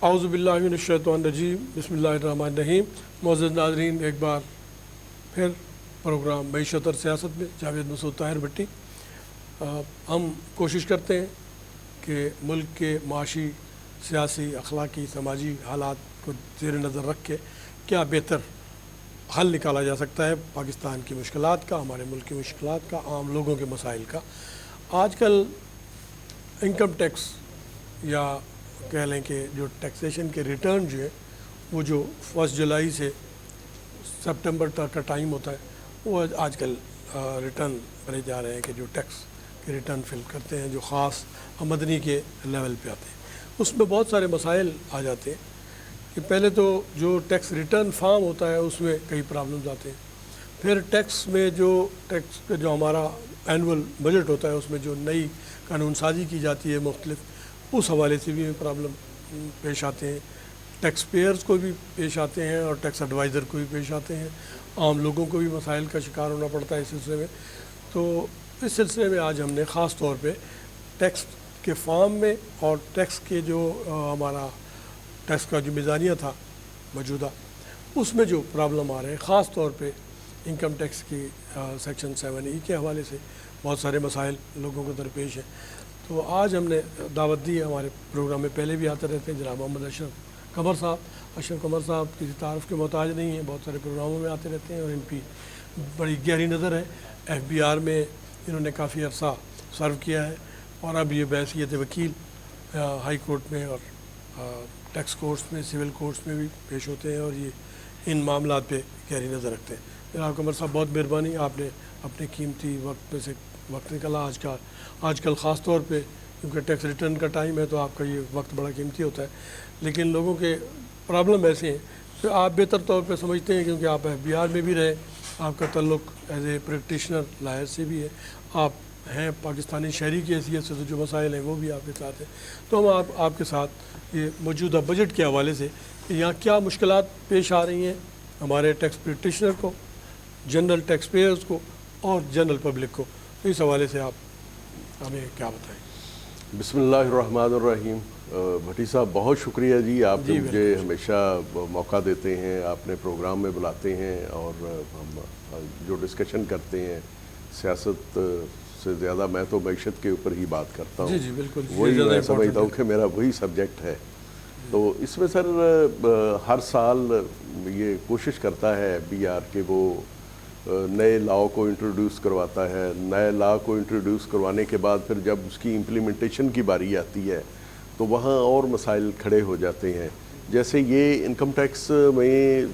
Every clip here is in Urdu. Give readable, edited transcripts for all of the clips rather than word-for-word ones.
اعوذ باللہ من الشیطان الرجیم، بسم اللہ الرحمن الرحیم۔ معزز ناظرین، ایک بار پھر پروگرام معیشت اور سیاست میں جاوید مسعود طاہر بھٹی ہم کوشش کرتے ہیں کہ ملک کے معاشی، سیاسی، اخلاقی، سماجی حالات کو زیر نظر رکھ کے کیا بہتر حل نکالا جا سکتا ہے پاکستان کی مشکلات کا، ہمارے ملک کی مشکلات کا، عام لوگوں کے مسائل کا۔ آج کل انکم ٹیکس یا کہہ لیں کہ جو ٹیکسیشن کے ریٹرن جو ہے وہ جو 1 جولائی سے سپٹمبر تک کا ٹائم ہوتا ہے، وہ آج کل ریٹرن بھرے جا رہے ہیں کہ جو ٹیکس کے ریٹرن فل کرتے ہیں جو خاص آمدنی کے لیول پہ آتے ہیں۔ اس میں بہت سارے مسائل آ جاتے ہیں کہ پہلے تو جو ٹیکس ریٹرن فارم ہوتا ہے اس میں کئی پرابلمز آتے ہیں، پھر ٹیکس میں ٹیکس کا جو ہمارا اینول بجٹ ہوتا ہے اس میں جو نئی قانون سازی کی جاتی ہے مختلف، اس حوالے سے بھی پرابلم پیش آتے ہیں، ٹیکس پیئرز کو بھی پیش آتے ہیں اور ٹیکس ایڈوائزر کو بھی پیش آتے ہیں، عام لوگوں کو بھی مسائل کا شکار ہونا پڑتا ہے اس سلسلے میں۔ تو اس سلسلے میں آج ہم نے خاص طور پہ ٹیکس کے فارم میں اور ٹیکس کے جو ہمارا ٹیکس کا جو میزانیہ تھا موجودہ، اس میں جو پرابلم آ رہے ہیں، خاص طور پہ انکم ٹیکس کی سیکشن 7E کے حوالے سے بہت سارے مسائل لوگوں کو درپیش ہیں۔ تو آج ہم نے دعوت دی ہے، ہمارے پروگرام میں پہلے بھی آتے رہتے ہیں جناب محمد اشرف قمر صاحب۔ اشرف قمر صاحب کسی تعارف کے محتاج نہیں ہیں، بہت سارے پروگراموں میں آتے رہتے ہیں اور ان کی بڑی گہری نظر ہے۔ FBR میں انہوں نے کافی عرصہ سرو کیا ہے اور اب یہ بحیثیت وکیل ہائی کورٹ میں اور ٹیکس کورٹس میں، سول کورٹس میں بھی پیش ہوتے ہیں اور یہ ان معاملات پہ گہری نظر رکھتے ہیں۔ جناب قمر صاحب، بہت مہربانی، آپ نے اپنے قیمتی وقت میں سے وقت نکالا آج کل خاص طور پہ کیونکہ ٹیکس ریٹرن کا ٹائم ہے تو آپ کا یہ وقت بڑا قیمتی ہوتا ہے، لیکن لوگوں کے پرابلم ایسے ہیں کہ آپ بہتر طور پہ سمجھتے ہیں کیونکہ آپ FBR میں بھی رہے، آپ کا تعلق ایز اے پریکٹیشنر لائر سے بھی ہے، آپ ہیں پاکستانی شہری کی حیثیت سے، تو جو مسائل ہیں وہ بھی آپ کے ساتھ ہیں۔ تو ہم آپ کے ساتھ یہ موجودہ بجٹ کے حوالے سے کہ یہاں کیا مشکلات پیش آ رہی ہیں ہمارے ٹیکس پریکٹیشنر کو، جنرل ٹیکس پیئرز کو اور جنرل پبلک کو، تو اس حوالے سے آپ ہمیں کیا بتائیں؟ بسم اللہ الرحمن الرحیم۔ بھٹی صاحب، بہت شکریہ جی، آپ نے مجھے ہمیشہ موقع دیتے ہیں، آپ نے پروگرام میں بلاتے ہیں اور ہم جو ڈسکشن کرتے ہیں سیاست سے زیادہ میں تو معیشت کے اوپر ہی بات کرتا ہوں۔ جی بالکل، وہی میں سمجھتا ہوں کہ میرا وہی سبجیکٹ ہے۔ تو اس میں سر ہر سال یہ کوشش کرتا ہے FBR کہ وہ نئے لاء کو انٹروڈیوس کرواتا ہے، نئے لاء کو انٹروڈیوس کروانے کے بعد پھر جب اس کی امپلیمنٹیشن کی باری آتی ہے تو وہاں اور مسائل کھڑے ہو جاتے ہیں۔ جیسے یہ انکم ٹیکس میں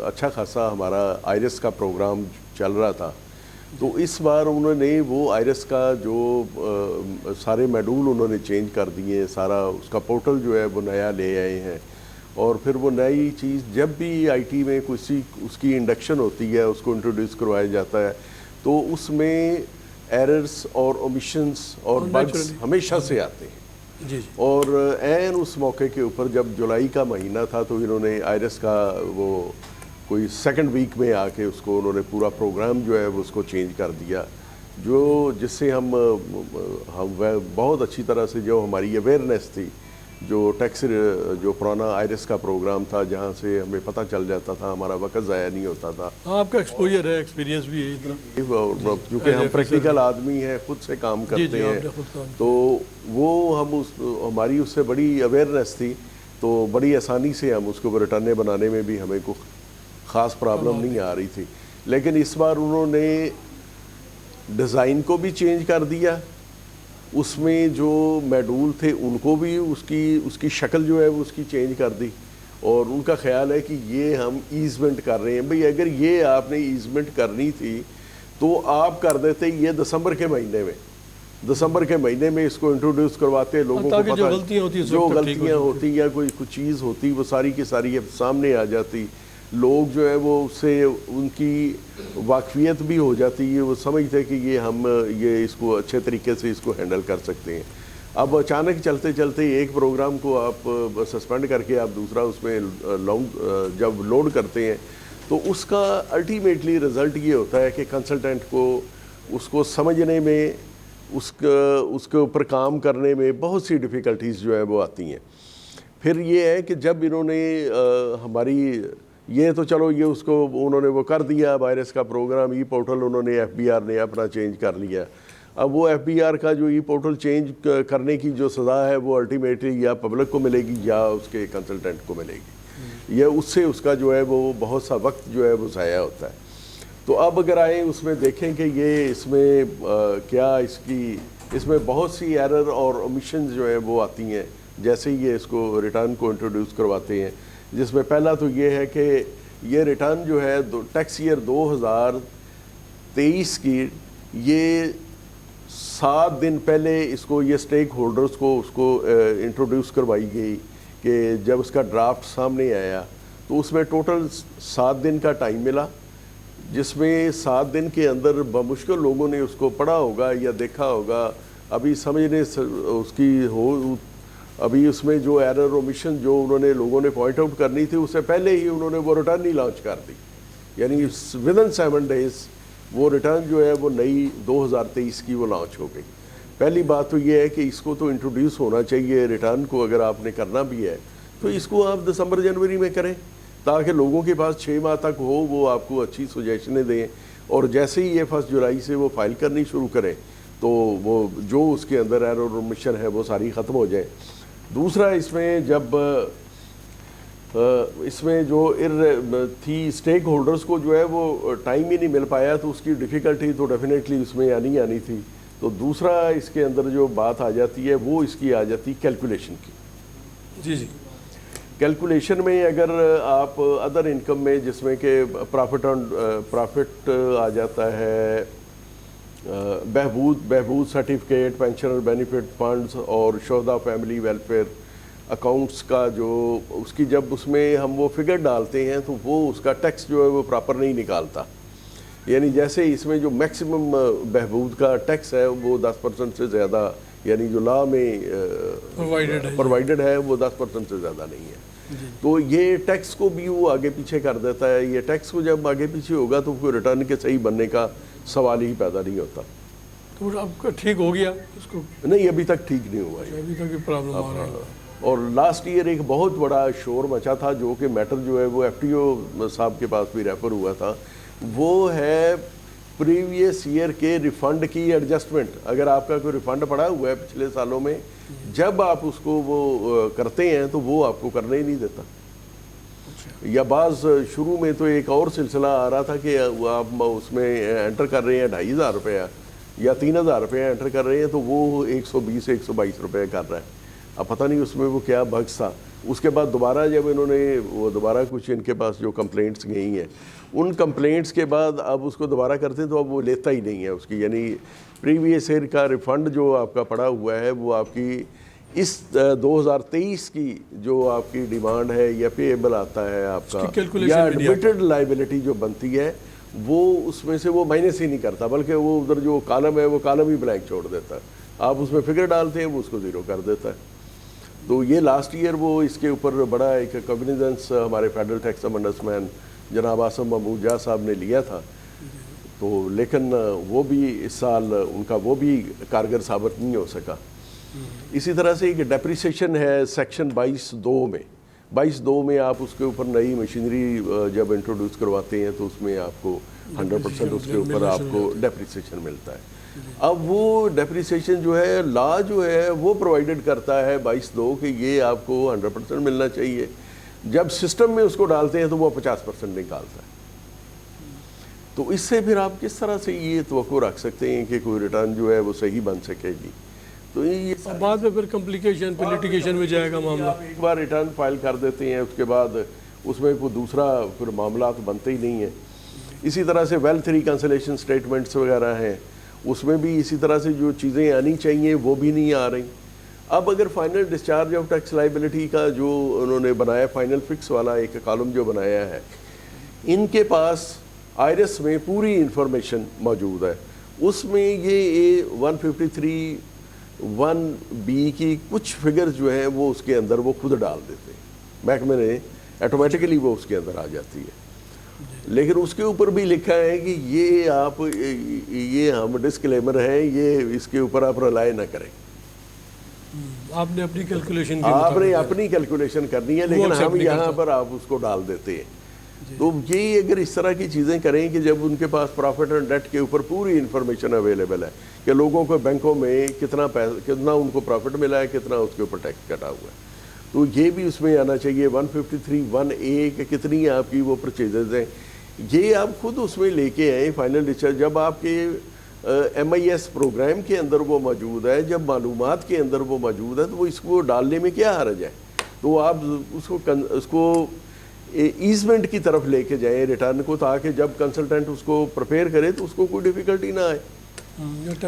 اچھا خاصا ہمارا آئرس کا پروگرام چل رہا تھا، تو اس بار انہوں نے وہ آئرس کا جو سارے میڈول انہوں نے چینج کر دیے، سارا اس کا پورٹل جو ہے وہ نیا لے آئے ہیں، اور پھر وہ نئی چیز جب بھی IT میں اس کی انڈکشن ہوتی ہے، اس کو انٹروڈیوس کروایا جاتا ہے، تو اس میں ایررز اور اومیشنز اور بگز ہمیشہ سے آتے ہیں۔ جی اور عین اس موقع کے اوپر جب جولائی کا مہینہ تھا تو انہوں نے آئرس کا وہ کوئی 2nd ویک میں آ کے اس کو انہوں نے پورا پروگرام جو ہے وہ اس کو چینج کر دیا، جس سے ہم بہت اچھی طرح سے جو ہماری اویئرنیس تھی، جو ٹیکس جو پرانا آئرس کا پروگرام تھا جہاں سے ہمیں پتہ چل جاتا تھا، ہمارا وقت ضائع نہیں ہوتا تھا۔ آپ کا ایکسپوجر ہے، ایکسپیرینس بھی ہے اتنا، کیونکہ ہم پریکٹیکل آدمی ہیں، خود سے کام کرتے ہیں، تو وہ ہماری اس سے بڑی اویئرنیس تھی، تو بڑی آسانی سے ہم اس کو ریٹرنیں بنانے میں بھی ہمیں کوئی خاص پرابلم نہیں آ رہی تھی۔ لیکن اس بار انہوں نے ڈیزائن کو بھی چینج کر دیا، اس میں جو میڈول تھے ان کو بھی اس کی شکل جو ہے وہ اس کی چینج کر دی، اور ان کا خیال ہے کہ یہ ہم ایزمنٹ کر رہے ہیں۔ بھئی اگر یہ آپ نے ایزمنٹ کرنی تھی تو آپ کر دیتے یہ دسمبر کے مہینے میں اس کو انٹروڈیوس کرواتے، لوگوں کو پتہ جو غلطیاں ہوتی یا کوئی چیز ہوتی وہ ساری کی ساری سامنے آ جاتی، لوگ جو ہے وہ اس سے ان کی واقفیت بھی ہو جاتی ہے، وہ سمجھتے کہ یہ اس کو اچھے طریقے سے اس کو ہینڈل کر سکتے ہیں۔ اب اچانک چلتے چلتے ایک پروگرام کو آپ سسپینڈ کر کے آپ دوسرا اس میں جب لوڈ کرتے ہیں تو اس کا الٹیمیٹلی رزلٹ یہ ہوتا ہے کہ کنسلٹنٹ کو اس کو سمجھنے میں، اس کے اوپر کام کرنے میں بہت سی ڈیفیکلٹیز جو ہے وہ آتی ہیں۔ پھر یہ ہے کہ جب انہوں نے ہماری یہ تو چلو یہ اس کو انہوں نے وہ کر دیا وائرس کا پروگرام، ای پورٹل انہوں نے FBR نے اپنا چینج کر لیا. اب وہ FBR کا جو ای پورٹل چینج کرنے کی جو سزا ہے وہ الٹیمیٹلی یا پبلک کو ملے گی یا اس کے کنسلٹنٹ کو ملے گی. یہ اس سے اس کا جو ہے وہ بہت سا وقت جو ہے وہ ضائع ہوتا ہے. تو اب اگر آئیں اس میں دیکھیں کہ یہ اس میں کیا اس میں بہت سی ایرر اور اومیشنز جو ہیں وہ آتی ہیں جیسے ہی یہ اس کو ریٹرن کو انٹروڈیوس کرواتے ہیں، جس میں پہلا تو یہ ہے کہ یہ ریٹرن جو ہے ٹیکس ایئر 2023 کی یہ 7 دن پہلے اس کو یہ اسٹیک ہولڈرز کو اس کو انٹروڈیوس کروائی گئی کہ جب اس کا ڈرافٹ سامنے آیا تو اس میں ٹوٹل 7 دن کا ٹائم ملا، جس میں 7 دن کے اندر بمشکل لوگوں نے اس کو پڑھا ہوگا یا دیکھا ہوگا. ابھی سمجھنے اس کی ابھی اس میں جو ایرر اومیشن جو انہوں نے لوگوں نے پوائنٹ آؤٹ کرنی تھی اس سے پہلے ہی انہوں نے وہ ریٹرن ہی لانچ کر دی. یعنی ودن 7 days وہ ریٹرن جو ہے وہ نئی 2023 کی وہ لانچ ہو گئی. پہلی بات تو یہ ہے کہ اس کو تو انٹروڈیوس ہونا چاہیے ریٹرن کو، اگر آپ نے کرنا بھی ہے تو اس کو آپ دسمبر جنوری میں کریں تاکہ لوگوں کے پاس 6 ماہ تک ہو وہ آپ کو اچھی سجیشنیں دیں، اور جیسے ہی یہ 1 جولائی سے وہ فائل کرنی شروع کریں تو وہ جو اس کے اندر ایرر اور اومیشن ہے وہ ساری ختم ہو جائیں. دوسرا اس میں جب اس میں جو تھی اسٹیک ہولڈرز کو جو ہے وہ ٹائم ہی نہیں مل پایا تو اس کی ڈیفیکلٹی تو ڈیفینیٹلی اس میں آنی تھی. تو دوسرا اس کے اندر جو بات آ جاتی ہے وہ اس کی آ جاتی کیلکولیشن کی. جی کیلکولیشن میں اگر آپ ادر انکم میں جس میں کہ پرافٹ آ جاتا ہے، بہبود سرٹیفکیٹ، پینشنر بینیفٹ فنڈز اور شہداء فیملی ویلفیئر اکاؤنٹس کا جو اس کی جب اس میں ہم وہ فگر ڈالتے ہیں تو وہ اس کا ٹیکس جو ہے وہ پراپر نہیں نکالتا. یعنی جیسے اس میں جو میکسیمم بہبود کا ٹیکس ہے وہ 10% سے زیادہ، یعنی جو لا میں پرووائڈڈ ہے وہ 10% سے زیادہ نہیں ہے. تو یہ ٹیکس کو بھی وہ آگے پیچھے کر دیتا ہے. یہ ٹیکس کو جب آگے پیچھے ہوگا تو کوئی ریٹرن کے صحیح بننے کا سوال ہی پیدا نہیں ہوتا. تو اب کا ٹھیک ہو گیا اس کو؟ نہیں، ابھی تک ٹھیک نہیں ہوا ہے، ابھی تک پرابلم آ رہا ہے. اور لاسٹ ایئر ایک بہت بڑا شور مچا تھا جو کہ میٹر جو ہے وہ FTO صاحب کے پاس بھی ریفر ہوا تھا، وہ ہے پریویس ایئر کے ریفنڈ کی ایڈجسٹمنٹ. اگر آپ کا کوئی ریفنڈ پڑا ہوا ہے پچھلے سالوں میں، جب آپ اس کو وہ کرتے ہیں تو وہ آپ کو کرنے ہی نہیں دیتا. یا بعض شروع میں تو ایک اور سلسلہ آ رہا تھا کہ آپ اس میں انٹر کر رہے ہیں 2500 روپیہ یا 3000 روپیہ انٹر کر رہے ہیں تو وہ 120-122 روپے کر رہا ہے. اب پتہ نہیں اس میں وہ کیا بگس تھا. اس کے بعد دوبارہ جب انہوں نے وہ دوبارہ کچھ ان کے پاس جو کمپلینٹس گئی ہیں، ان کمپلینٹس کے بعد اب اس کو دوبارہ کرتے ہیں تو اب وہ لیتا ہی نہیں ہے اس کی. یعنی پریویس ایئر کا ریفنڈ جو آپ کا پڑا ہوا ہے وہ آپ کی اس 2023 کی جو آپ کی ڈیمانڈ ہے یا پیبل آتا ہے آپ کا یا ایڈمیٹڈ لائبلٹی جو بنتی ہے وہ اس میں سے وہ مائنس ہی نہیں کرتا، بلکہ وہ ادھر جو کالم ہے وہ کالم ہی بلینک چھوڑ دیتا ہے. آپ اس میں فگر ڈالتے ہیں وہ اس کو 0 کر دیتا ہے. تو یہ لاسٹ ایئر وہ اس کے اوپر بڑا ایک کاگنیزنس ہمارے فیڈرل ٹیکس امبنڈسمین جناب آصم محمود جا صاحب نے لیا تھا. تو لیکن وہ بھی اس سال ان کا وہ بھی کارگر ثابت نہیں ہو سکا. اسی طرح سے ایک ڈیپریسیشن ہے سیکشن 22(2) میں. 22(2) میں آپ اس کے اوپر نئی مشینری جب انٹروڈیوس کرواتے ہیں تو اس میں آپ کو 100% اس کے اوپر آپ کو ڈیپریسیشن ملتا ہے. اب وہ ڈیپریسیشن جو ہے لا جو ہے وہ پرووائڈڈ کرتا ہے 22(2) کہ یہ آپ کو 100% ملنا چاہیے. جب سسٹم میں اس کو ڈالتے ہیں تو وہ 50% نکالتا ہے. تو اس سے پھر آپ کس طرح سے یہ توقع رکھ سکتے ہیں کہ کوئی ریٹرن جو ہے وہ صحیح بن سکے گی؟ تو یہ بعد میں پھر کمپلیکیشن پھر لٹیگیشن میں جائے گا معاملہ. آپ ایک بار ریٹرن فائل کر دیتے ہیں اس کے بعد اس میں کوئی دوسرا پھر معاملات بنتے ہی نہیں ہیں. اسی طرح سے ویلتھ ریکنسلیشن سٹیٹمنٹس وغیرہ ہیں، اس میں بھی اسی طرح سے جو چیزیں آنی چاہیے وہ بھی نہیں آ رہی. اب اگر final discharge of tax liability کا جو انہوں نے بنایا فائنل فکس والا ایک کالم جو بنایا ہے، ان کے پاس آئرس میں پوری انفارمیشن موجود ہے. اس میں یہ 153(1)(b) کی کچھ فگرز جو ہیں وہ اس کے اندر وہ خود ڈال دیتے ہیں، محکمے نے ایٹومیٹیکلی وہ اس کے اندر آ جاتی ہے. لیکن اس کے اوپر بھی لکھا ہے کہ یہ آپ یہ ہم ڈسکلیمر ہیں، یہ اس کے اوپر آپ رلائے نہ کریں. آپ نے اپنی کیلکولیشن آپ نے اپنی کیلکولیشن کرنی ہے، لیکن ہم یہاں پر آپ اس کو ڈال دیتے ہیں. تو یہ اگر اس طرح کی چیزیں کریں کہ جب ان کے پاس پروفٹ اینڈ ڈیٹ کے اوپر پوری انفارمیشن اویلیبل ہے کہ لوگوں کو بینکوں میں کتنا ان کو پروفٹ ملا ہے، کتنا اس کے اوپر ٹیکس کٹا ہوا ہے، تو یہ بھی اس میں آنا چاہیے. 153(1)(a) کہ کتنی آپ کی وہ پرچیزز ہیں، یہ آپ خود اس میں لے کے آئیں فائنل ڈسچارج. جب آپ کے MIS پروگرام کے اندر وہ موجود ہے، جب معلومات کے اندر وہ موجود ہے، تو وہ اس کو ڈالنے میں کیا حرج ہے. تو آپ اس کو ایزمنٹ کی طرف لے کے جائیں ریٹرن کو، تاکہ جب کنسلٹنٹ اس کو پریپیئر کرے تو اس کو کوئی ڈیفیکلٹی نہ آئے،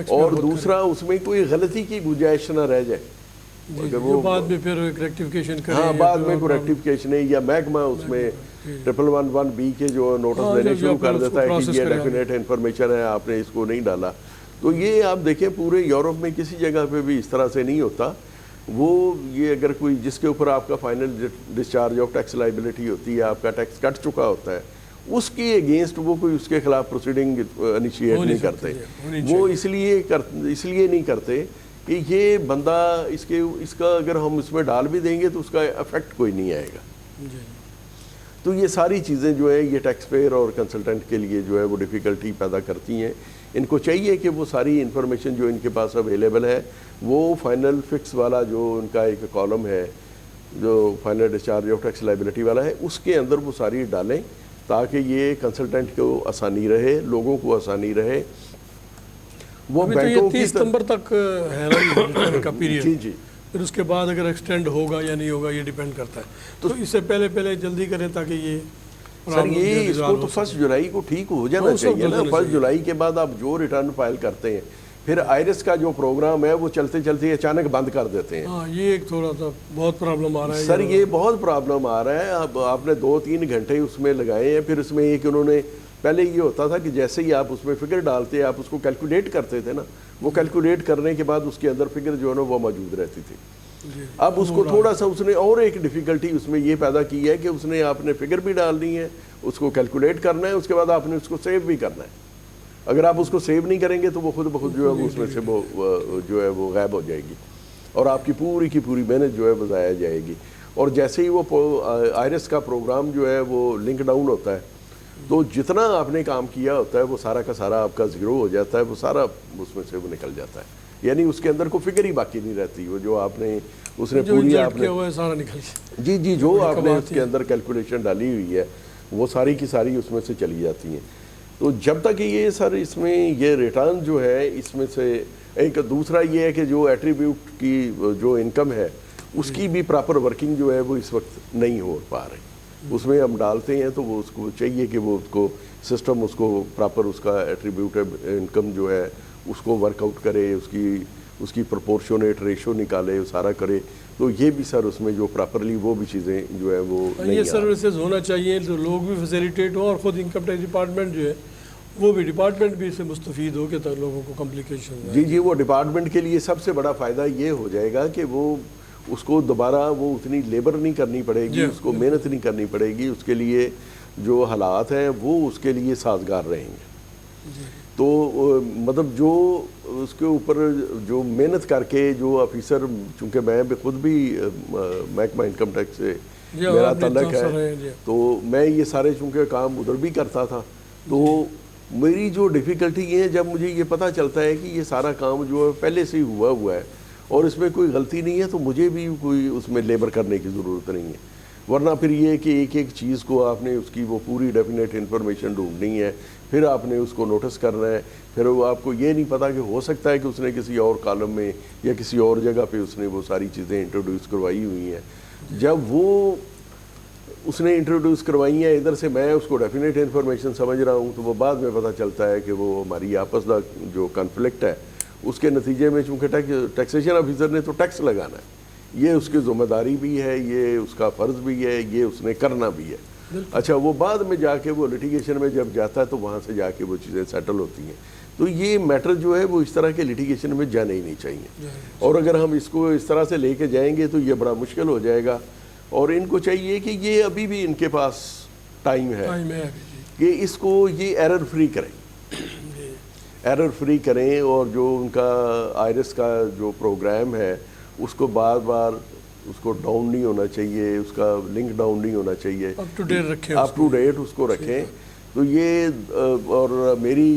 اور دوسرا اس میں کوئی غلطی کی گنجائش نہ رہ جائے. اگر وہ بعد میں پھر ریکٹیفیکیشن کریں، ہاں بعد میں کوئی ریکٹیفیکیشن ہے، یا محکمہ اس میں 1111B کے جو نوٹس دینے شروع کر دیتا ہے کہ یہ ڈیفینیٹ انفارمیشن ہے، آپ نے اس کو نہیں ڈالا. تو یہ آپ دیکھیں پورے یورپ میں کسی جگہ پہ بھی اس طرح سے نہیں ہوتا. وہ یہ اگر کوئی جس کے اوپر آپ کا final discharge of tax liability ہوتی ہے، آپ کا ٹیکس کٹ چکا ہوتا ہے، اس کی اگینسٹ وہ کوئی اس کے خلاف پروسیڈنگ انیشیٹ نہیں کرتے. وہ اس لیے نہیں کرتے کہ یہ بندہ اس کا اگر ہم اس میں ڈال بھی دیں گے تو اس کا افیکٹ کوئی نہیں آئے گا. تو یہ ساری چیزیں جو ہے یہ ٹیکس پیئر اور کنسلٹنٹ کے لیے جو ہے وہ ڈیفیکلٹی پیدا کرتی ہیں. ان کو چاہیے کہ وہ ساری انفارمیشن جو ان کے پاس اویلیبل ہے، وہ فائنل فکس والا جو ان کا ایک کالم ہے جو final discharge of tax liability والا ہے، اس کے اندر وہ ساری ڈالیں، تاکہ یہ کنسلٹنٹ کو آسانی رہے، لوگوں کو آسانی رہے. وہ بینکوں کی 30 ستمبر تک ہے کا پیریڈ. جی پھر اس کے بعد اگر ایکسٹینڈ ہوگا یا نہیں ہوگا یہ ڈیپینڈ کرتا ہے. تو اس سے پہلے جلدی کریں تاکہ یہ سر یہ اس کو تو 1 جولائی کو ٹھیک ہو جانا چاہیے نا. 1 جولائی کے بعد آپ جو ریٹرن فائل کرتے ہیں، پھر آئرس کا جو پروگرام ہے وہ چلتے چلتے اچانک بند کر دیتے ہیں. ہاں یہ ایک تھوڑا سا بہت پرابلم آ رہا ہے سر. یہ بہت پرابلم آ رہا ہے. اب آپ نے 2-3 گھنٹے اس میں لگائے ہیں. پھر اس میں ایک انہوں نے پہلے یہ ہوتا تھا کہ جیسے ہی آپ اس میں فگر ڈالتے آپ اس کو کیلکولیٹ کرتے تھے نا، وہ کیلکولیٹ کرنے کے بعد اس کے اندر فگر جو ہے نا وہ موجود رہتی تھی. اب اس کو تھوڑا سا اس نے اور ایک ڈیفیکلٹی اس میں یہ پیدا کی ہے کہ اس نے آپ نے فگر بھی ڈالنی ہے، اس کو کیلکولیٹ کرنا ہے، اس کے بعد آپ نے اس کو سیو بھی کرنا ہے. اگر آپ اس کو سیو نہیں کریں گے تو وہ خود بخود جو ہے وہ اس میں سے جو ہے وہ غائب ہو جائے گی، اور آپ کی پوری محنت جو ہے وہ ضائع جائے گی. اور جیسے ہی وہ آئرس کا پروگرام جو ہے وہ لنک ڈاؤن ہوتا ہے، تو جتنا آپ نے کام کیا ہوتا ہے وہ سارا کا سارا آپ کا زیرو ہو جاتا ہے، وہ سارا اس میں سے وہ نکل جاتا ہے. یعنی اس کے اندر کوئی فگر ہی باقی نہیں رہتی. وہ جو آپ نے اس نے پوری آپ نے سارا نکل جی جو آپ نے اس کے اندر کیلکولیشن ڈالی ہوئی ہے وہ ساری کی ساری اس میں سے چلی جاتی ہیں. تو جب تک یہ سر اس میں یہ ریٹرن جو ہے اس میں سے ایک دوسرا یہ ہے کہ جو ایٹریبیوٹ کی جو انکم ہے اس کی بھی پراپر ورکنگ جو ہے وہ اس وقت نہیں ہو پا رہی. اس میں ہم ڈالتے ہیں تو وہ اس کو چاہیے کہ وہ اس کو سسٹم اس کو پراپر اس کا ایٹریبیوٹ انکم جو ہے اس کو ورک آؤٹ کرے، اس کی پرپورشنیٹ ریشو نکالے، سارا کرے. تو یہ بھی سر اس میں جو پراپرلی وہ بھی چیزیں جو ہے وہ یہ سروسز ہونا چاہیے تو لوگ بھی فیسیلیٹیٹ ہوں، اور خود انکم ٹیکس ڈپارٹمنٹ جو ہے وہ بھی ڈپارٹمنٹ بھی اس سے مستفید ہو کہ لوگوں کو کمپلیکیشن. جی وہ ڈپارٹمنٹ کے لیے سب سے بڑا فائدہ یہ ہو جائے گا کہ وہ اس کو دوبارہ وہ اتنی لیبر نہیں کرنی پڑے گی، اس کو محنت نہیں کرنی پڑے گی. اس کے لیے جو حالات ہیں وہ اس کے لیے سازگار رہیں گے. تو مطلب جو اس کے اوپر جو محنت کر کے جو آفیسر، چونکہ میں خود بھی محکمہ انکم ٹیکس سے میرا تعلق ہے، تو میں یہ سارے چونکہ کام ادھر بھی کرتا تھا، تو میری جو ڈیفیکلٹی یہ ہے جب مجھے یہ پتہ چلتا ہے کہ یہ سارا کام جو ہے پہلے سے ہی ہوا ہے اور اس میں کوئی غلطی نہیں ہے، تو مجھے بھی کوئی اس میں لیبر کرنے کی ضرورت نہیں ہے. ورنہ پھر یہ کہ ایک چیز کو آپ نے اس کی وہ پوری ڈیفینیٹ انفارمیشن ڈھونڈنی ہے، پھر آپ نے اس کو نوٹس کرنا ہے، پھر وہ آپ کو یہ نہیں پتا کہ ہو سکتا ہے کہ اس نے کسی اور کالم میں یا کسی اور جگہ پہ اس نے وہ ساری چیزیں انٹروڈیوس کروائی ہوئی ہیں. جب وہ اس نے انٹروڈیوس کروائی ہیں ادھر سے میں اس کو ڈیفینیٹ انفارمیشن سمجھ رہا ہوں، تو وہ بعد میں پتہ چلتا ہے کہ وہ ہماری آپس کا جو کنفلکٹ ہے اس کے نتیجے میں چونکہ ٹیکسیشن آفیسر نے تو ٹیکس لگانا ہے، یہ اس کی ذمہ داری بھی ہے، یہ اس کا فرض بھی ہے، یہ اس نے کرنا بھی ہے. اچھا وہ بعد میں جا کے وہ لٹیگیشن میں جب جاتا ہے تو وہاں سے جا کے وہ چیزیں سیٹل ہوتی ہیں. تو یہ میٹر جو ہے وہ اس طرح کے لٹیگیشن میں جانے ہی نہیں چاہیے، اور اگر ہم اس کو اس طرح سے لے کے جائیں گے تو یہ بڑا مشکل ہو جائے گا. اور ان کو چاہیے کہ یہ ابھی بھی ان کے پاس ٹائم ہے کہ اس کو یہ ایرر فری کریں، اور جو ان کا آئرس کا جو پروگرام ہے اس کو بار بار اس کو ڈاؤن نہیں ہونا چاہیے، اس کا لنک ڈاؤن نہیں ہونا چاہیے، اپ ٹو ڈیٹ رکھیں، اپ ٹو ڈیٹ اس کو رکھیں. تو یہ اور میری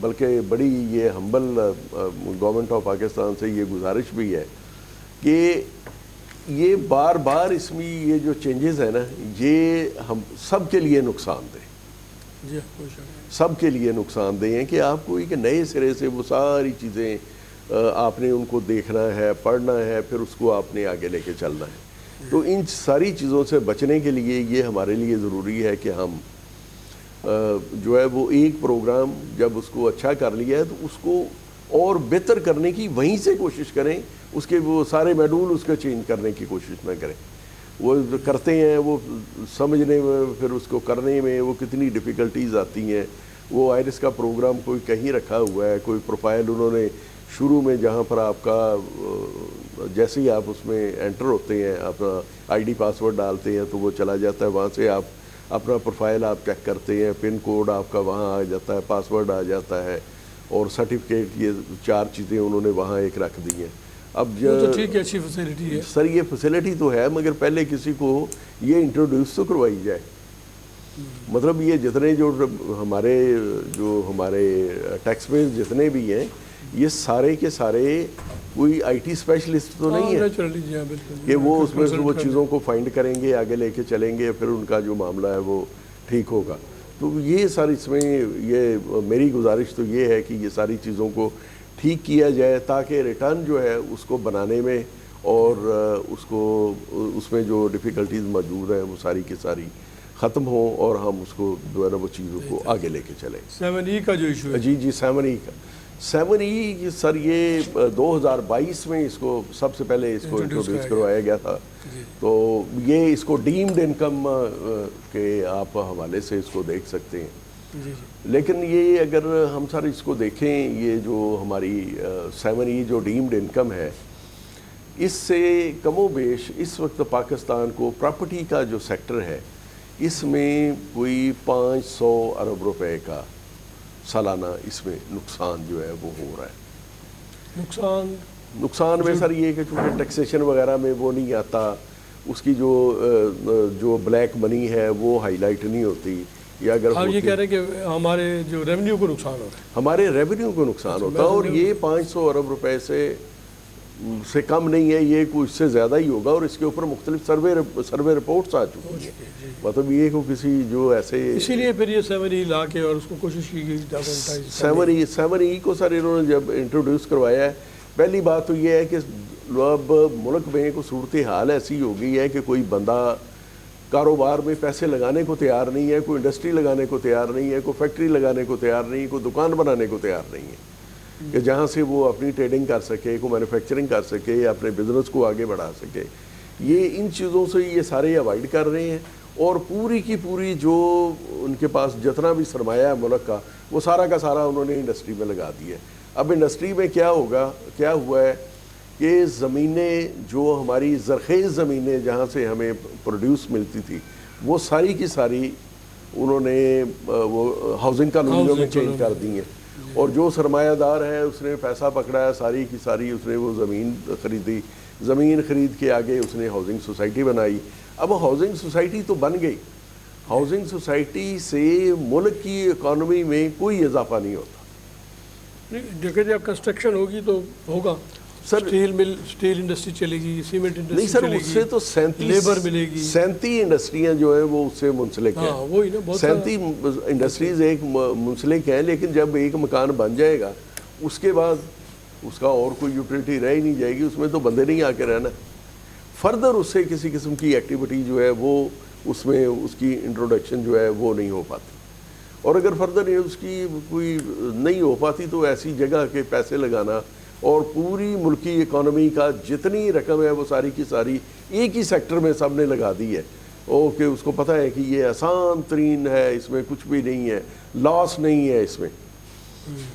بلکہ بڑی یہ ہمبل گورنمنٹ آف پاکستان سے یہ گزارش بھی ہے کہ یہ بار بار اس میں یہ جو چینجز ہیں نا یہ ہم سب کے لیے نقصان دہ، جی سب کے لیے نقصان دہ ہیں کہ آپ کو ایک نئے سرے سے وہ ساری چیزیں آپ نے ان کو دیکھنا ہے، پڑھنا ہے، پھر اس کو آپ نے آگے لے کے چلنا ہے. تو ان ساری چیزوں سے بچنے کے لیے یہ ہمارے لیے ضروری ہے کہ ہم جو ہے وہ ایک پروگرام جب اس کو اچھا کر لیا ہے تو اس کو اور بہتر کرنے کی وہیں سے کوشش کریں، اس کے وہ سارے میڈول اس کا چینج کرنے کی کوشش نہ کریں. وہ کرتے ہیں وہ سمجھنے میں، پھر اس کو کرنے میں وہ کتنی ڈیفیکلٹیز آتی ہیں. وہ آئرس کا پروگرام کوئی کہیں رکھا ہوا ہے، کوئی پروفائل انہوں نے شروع میں جہاں پر آپ کا جیسے ہی آپ اس میں انٹر ہوتے ہیں، اپنا آئی ڈی پاسورڈ ڈالتے ہیں تو وہ چلا جاتا ہے، وہاں سے آپ اپنا پروفائل آپ چیک کرتے ہیں، پن کوڈ آپ کا وہاں آ جاتا ہے، پاسورڈ آ جاتا ہے اور سرٹیفکیٹ، یہ 4 چیزیں انہوں نے وہاں ایک رکھ دی ہیں. اب تو ٹھیک ہے، اچھی فیسلٹی ہے سر، یہ فیسلٹی تو ہے مگر پہلے کسی کو یہ انٹروڈیوس تو کروائی جائے. مطلب یہ جتنے جو ہمارے ٹیکس پیئرز جتنے بھی ہیں یہ سارے کے سارے کوئی آئی ٹی اسپیشلسٹ تو نہیں ہے کہ وہ اس میں وہ چیزوں کو فائنڈ کریں گے، آگے لے کے چلیں گے، پھر ان کا جو معاملہ ہے وہ ٹھیک ہوگا. تو یہ ساری اس میں یہ میری گزارش تو یہ ہے کہ یہ ساری چیزوں کو ٹھیک کیا جائے تاکہ ریٹرن جو ہے اس کو بنانے میں اور اس میں جو ڈیفیکلٹیز موجود ہیں وہ ساری کی ساری ختم ہوں اور ہم اس کو جو ہے نا وہ چیزوں کو آگے لے کے چلیں. 7E کا جو ایشو ہے، جی 7E کا 7E سر یہ 2022 میں اس کو سب سے پہلے اس کو انٹروڈیوس کروایا گیا تھا. تو یہ اس کو ڈیمڈ انکم کے آپ حوالے سے اس کو دیکھ سکتے ہیں. لیکن یہ اگر ہم سر اس کو دیکھیں، یہ جو ہماری 7E جو ڈیمڈ انکم ہے، اس سے کم و بیش اس وقت پاکستان کو پراپرٹی کا جو سیکٹر ہے اس میں کوئی 500 ارب روپے کا سالانہ اس میں نقصان جو ہے وہ ہو رہا ہے. نقصان میں سر یہ کہ چونکہ ٹیکسیشن وغیرہ میں وہ نہیں آتا، اس کی جو بلیک منی ہے وہ ہائی لائٹ نہیں ہوتی. یا اگر آپ یہ کہہ رہے ہیں کہ ہمارے جو ریونیو کو نقصان ہو رہا ہے، ہمارے ریونیو کو نقصان ہوتا ہے، اور یہ 500 ارب روپے سے کم نہیں ہے، یہ کوئی اس سے زیادہ ہی ہوگا. اور اس کے اوپر مختلف سروے رپورٹس آ چکی ہیں. مطلب یہ کو کسی جو ایسے اسی لیے پھر یہ 7E لا کے اور اس کو کوشش کی گئی 7E کو سر انہوں نے جب انٹروڈیوس کروایا ہے، پہلی بات تو یہ ہے کہ اب ملک میں کو صورتحال ایسی ہو گئی ہے کہ کوئی بندہ کاروبار میں پیسے لگانے کو تیار نہیں ہے، کوئی انڈسٹری لگانے کو تیار نہیں ہے، کوئی فیکٹری لگانے کو تیار نہیں ہے، کوئی دکان بنانے کو تیار نہیں ہے کہ جہاں سے وہ اپنی ٹریڈنگ کر سکے، کوئی مینوفیکچرنگ کر سکے، اپنے بزنس کو آگے بڑھا سکے. یہ ان چیزوں سے یہ سارے اوائڈ کر رہے ہیں اور پوری کی پوری جو ان کے پاس جتنا بھی سرمایہ ہے ملک کا وہ سارا کا سارا انہوں نے انڈسٹری میں لگا دیا ہے. اب انڈسٹری میں کیا ہوا ہے کہ زمینیں جو ہماری زرخیز زمینیں جہاں سے ہمیں پروڈیوس ملتی تھی وہ ساری کی ساری انہوں نے وہ ہاؤسنگ کالونیوں میں چینج کر دی ہیں. اور جو سرمایہ دار ہے اس نے پیسہ پکڑا ہے ساری کی ساری، اس نے وہ زمین خریدی، زمین خرید کے آگے اس نے ہاؤسنگ سوسائٹی بنائی. اب ہاؤسنگ سوسائٹی تو بن گئی، ہاؤسنگ سوسائٹی سے ملک کی اکانومی میں کوئی اضافہ نہیں ہوتا. دیکھیں جب کنسٹرکشن ہوگی تو ہوگا سر، اسٹیل انڈسٹری چلے گی، سیمنٹ انڈسٹری نہیں سر، اس سے تو 37 لیبر ملے گی، 37 انڈسٹریاں جو ہیں وہ اس سے منسلک ہیں. وہی نا 37 انڈسٹریز ایک منسلک ہیں، لیکن جب ایک مکان بن جائے گا اس کے بعد اس کا اور کوئی یوٹیلٹی رہ ہی نہیں جائے گی، اس میں تو بندے نہیں آ کے رہنا. فردر اس سے کسی قسم کی ایکٹیویٹی جو ہے وہ اس میں اس کی انٹروڈکشن جو ہے وہ نہیں ہو پاتی. اور اگر فردر اس کی کوئی نہیں ہو پاتی تو ایسی جگہ کے پیسے لگانا اور پوری ملکی اکانومی کا جتنی رقم ہے وہ ساری کی ساری ایک ہی سیکٹر میں سب نے لگا دی ہے، کہ اس کو پتہ ہے کہ یہ آسان ترین ہے، اس میں کچھ بھی نہیں ہے، لاس نہیں ہے اس میں.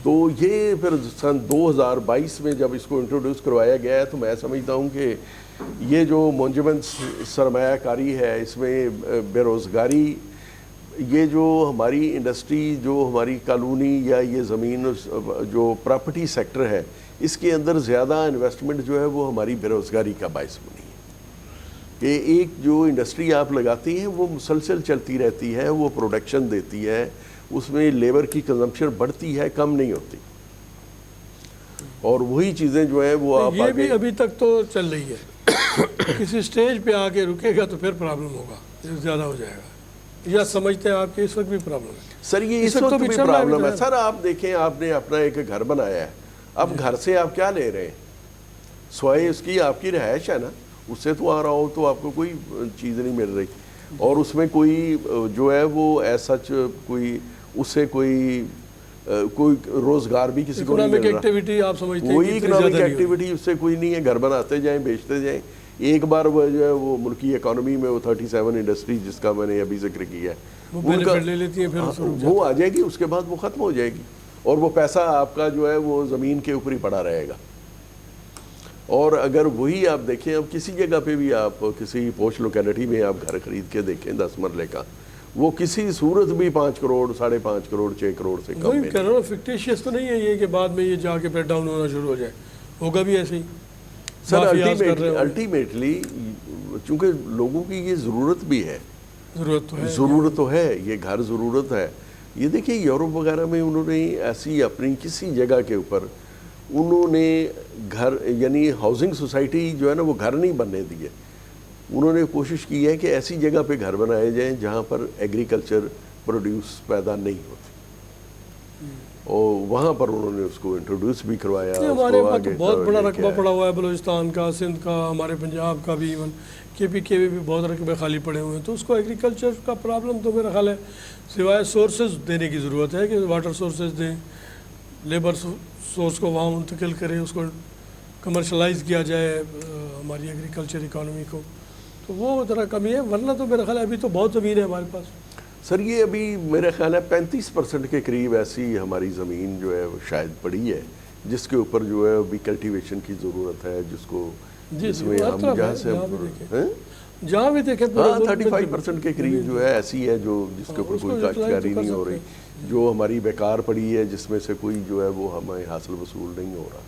تو یہ پھر سن 2022 میں جب اس کو انٹروڈیوس کروایا گیا ہے تو میں سمجھتا ہوں کہ یہ جو منجمد سرمایہ کاری ہے، اس میں بے روزگاری، یہ جو ہماری انڈسٹری، جو ہماری کالونی یا یہ زمین جو پراپرٹی سیکٹر ہے، اس کے اندر زیادہ انویسٹمنٹ جو ہے وہ ہماری بے روزگاری کا باعث بنی ہے کہ ایک جو انڈسٹری آپ لگاتی ہیں وہ مسلسل چلتی رہتی ہے، وہ پروڈکشن دیتی ہے، اس میں لیبر کی کنزمپشن بڑھتی ہے، کم نہیں ہوتی، اور وہی چیزیں جو ہیں وہ آپ یہ بھی ابھی تک تو چل رہی ہے، کسی سٹیج پہ آ کے رکے گا تو پھر پرابلم ہوگا، زیادہ ہو جائے گا، یا سمجھتے ہیں آپ کہ اس وقت بھی پرابلم ہے؟ سر یہ اس وقت بھی پرابلم ہے سر. آپ دیکھیں آپ نے اپنا ایک گھر بنایا ہے، اب گھر سے آپ کیا لے رہے ہیں؟ سوائے اس کی آپ کی رہائش ہے نا، اس سے تو آ رہا ہو تو آپ کو کوئی چیز نہیں مل رہی، اور اس میں کوئی جو ہے وہ ایسا کوئی اس سے کوئی روزگار بھی کسی کو نہیں مل رہا. ایکٹیویٹی آپ سمجھتے ہیں وہی اکنامک ایکٹیویٹی اس سے کوئی نہیں ہے، گھر بناتے جائیں بیچتے جائیں. ایک بار وہ جو ہے وہ ملکی اکانومی میں وہ 37 انڈسٹری جس کا میں نے ابھی ذکر کیا ہے وہ آ جائے گی، اس کے بعد وہ ختم ہو جائے گی، اور وہ پیسہ آپ کا جو ہے وہ زمین کے اوپر ہی پڑا رہے گا. اور اگر وہی آپ دیکھیں، اب کسی جگہ پہ بھی آپ کسی پوش لوکیلٹی میں آپ گھر خرید کے دیکھیں 10 مرلے کا، وہ کسی صورت بھی 5 کروڑ 5.5 کروڑ 6 کروڑ سے کم میں نہیں. فکٹیشیس تو نہیں ہے یہ کہ بعد میں یہ جا کے پھر ڈاؤن ہونا شروع ہو جائے، ہوگا بھی ایسے ہی سر. الٹیمیٹلی چونکہ لوگوں کی یہ ضرورت بھی ہے، ضرورت تو ہے، یہ گھر ضرورت ہے. یہ دیکھیں یورپ وغیرہ میں انہوں نے ایسی اپنی کسی جگہ کے اوپر انہوں نے گھر یعنی ہاؤسنگ سوسائٹی جو ہے نا وہ گھر نہیں بننے دیے، انہوں نے کوشش کی ہے کہ ایسی جگہ پہ گھر بنائے جائیں جہاں پر ایگریکلچر پروڈیوس پیدا نہیں ہوتی، اور وہاں پر انہوں نے اس کو انٹروڈیوس بھی کروایا. ہمارے پاس تو بہت بڑا رقبہ پڑا ہوا ہے، بلوچستان کا، سندھ کا، ہمارے پنجاب کا بھی، ایون کے بھی بہت رقبے خالی پڑے ہوئے ہیں. تو اس کو ایگریکلچر کا پرابلم تو میرا خیال ہے سوائے سورسز دینے کی ضرورت ہے کہ واٹر سورسز دیں، لیبر سورس کو وہاں منتقل کریں، اس کو کمرشلائز کیا جائے ہماری ایگریکلچر اکانومی کو، تو وہ ذرا کمی ہے. ورنہ تو میرا خیال ہے ابھی تو بہت زمین ہے ہمارے پاس. سر یہ ابھی میرا خیال ہے 35% کے قریب ایسی ہماری زمین جو ہے وہ شاید پڑی ہے جس کے اوپر جو ہے ابھی کلٹیویشن کی ضرورت ہے، جس کو جس میں ہم جہاں سے جہاں بھی دیکھیں 35% کے قریب جو ہے ایسی ہے جو جس کے اوپر کوئی کاشتکاری نہیں ہو رہی، جو ہماری بیکار پڑی ہے، جس میں سے کوئی جو ہے وہ ہمیں حاصل وصول نہیں ہو رہا.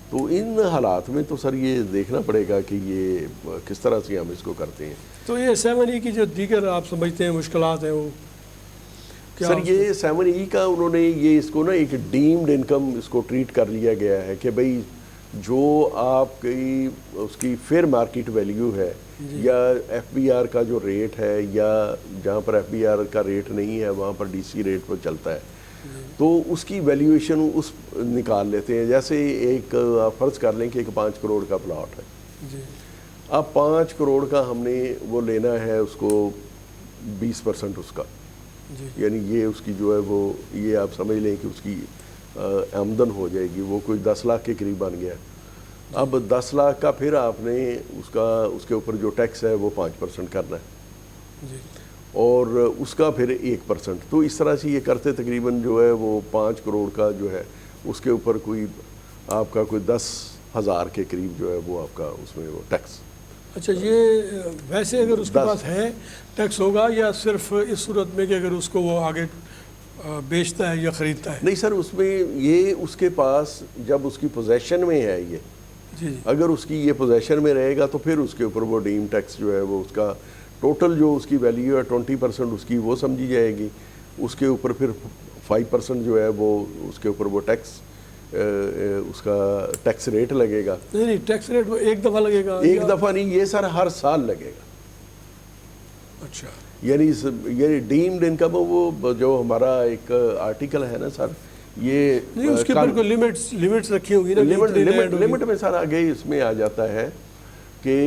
تو ان حالات میں تو سر یہ دیکھنا پڑے گا کہ یہ کس طرح سے ہم اس کو کرتے ہیں. تو یہ 7E کی جو دیگر آپ سمجھتے ہیں مشکلات ہیں وہ سر یہ 7E کا انہوں نے یہ اس کو نا ایک ڈیمڈ انکم اس کو ٹریٹ کر لیا گیا ہے کہ بھئی جو آپ کی اس کی فیئر مارکیٹ ویلیو ہے یا FBR کا جو ریٹ ہے، یا جہاں پر FBR کا ریٹ نہیں ہے وہاں پر DC ریٹ پر چلتا ہے، تو اس کی ویلیویشن اس نکال لیتے ہیں. جیسے ایک فرض کر لیں کہ ایک 5 کروڑ کا پلاٹ ہے، اب 5 کروڑ کا ہم نے وہ لینا ہے اس کو 20% اس کا، یعنی یہ اس کی جو ہے وہ یہ آپ سمجھ لیں کہ اس کی آمدن ہو جائے گی، وہ کوئی 10 لاکھ کے قریب بن گیا. اب 10 لاکھ کا پھر آپ نے اس کے اوپر جو ٹیکس ہے وہ 5% کرنا ہے، اور اس کا پھر 1%. تو اس طرح سے یہ کرتے تقریباً جو ہے وہ 5 کروڑ کا جو ہے اس کے اوپر کوئی آپ کا کوئی 10,000 کے قریب جو ہے وہ آپ کا اس میں وہ ٹیکس. اچھا یہ ویسے اگر اس کے پاس ہے ٹیکس ہوگا یا صرف اس صورت میں کہ اگر اس کو وہ آگے بیچتا ہے یا خریدتا ہے؟ نہیں سر، اس میں یہ اس کے پاس جب اس کی پوزیشن میں ہے یہ اگر اس کی یہ پوزیشن میں رہے گا تو پھر اس کے اوپر وہ ڈیم ٹیکس جو ہے وہ اس کا ٹوٹل جو اس کی ویلیو ہے 20% اس کی وہ سمجھی جائے گی. اس کے اوپر پھر 5% جو ہے وہ اس کے اوپر وہ ٹیکس اس کا ٹیکس ریٹ لگے گا. نہیں ٹیکس ریٹ وہ ایک دفعہ لگے گا؟ ایک دفعہ نہیں، یہ سر ہر سال لگے گا. اچھا یعنی ڈیمڈ انکم وہ جو ہمارا ایک آرٹیکل ہے نا سر، یہ اس کے اوپر کوئی لیمٹس رکھی ہوگی نا؟ لمٹ میں سر آگے اس میں آ جاتا ہے کہ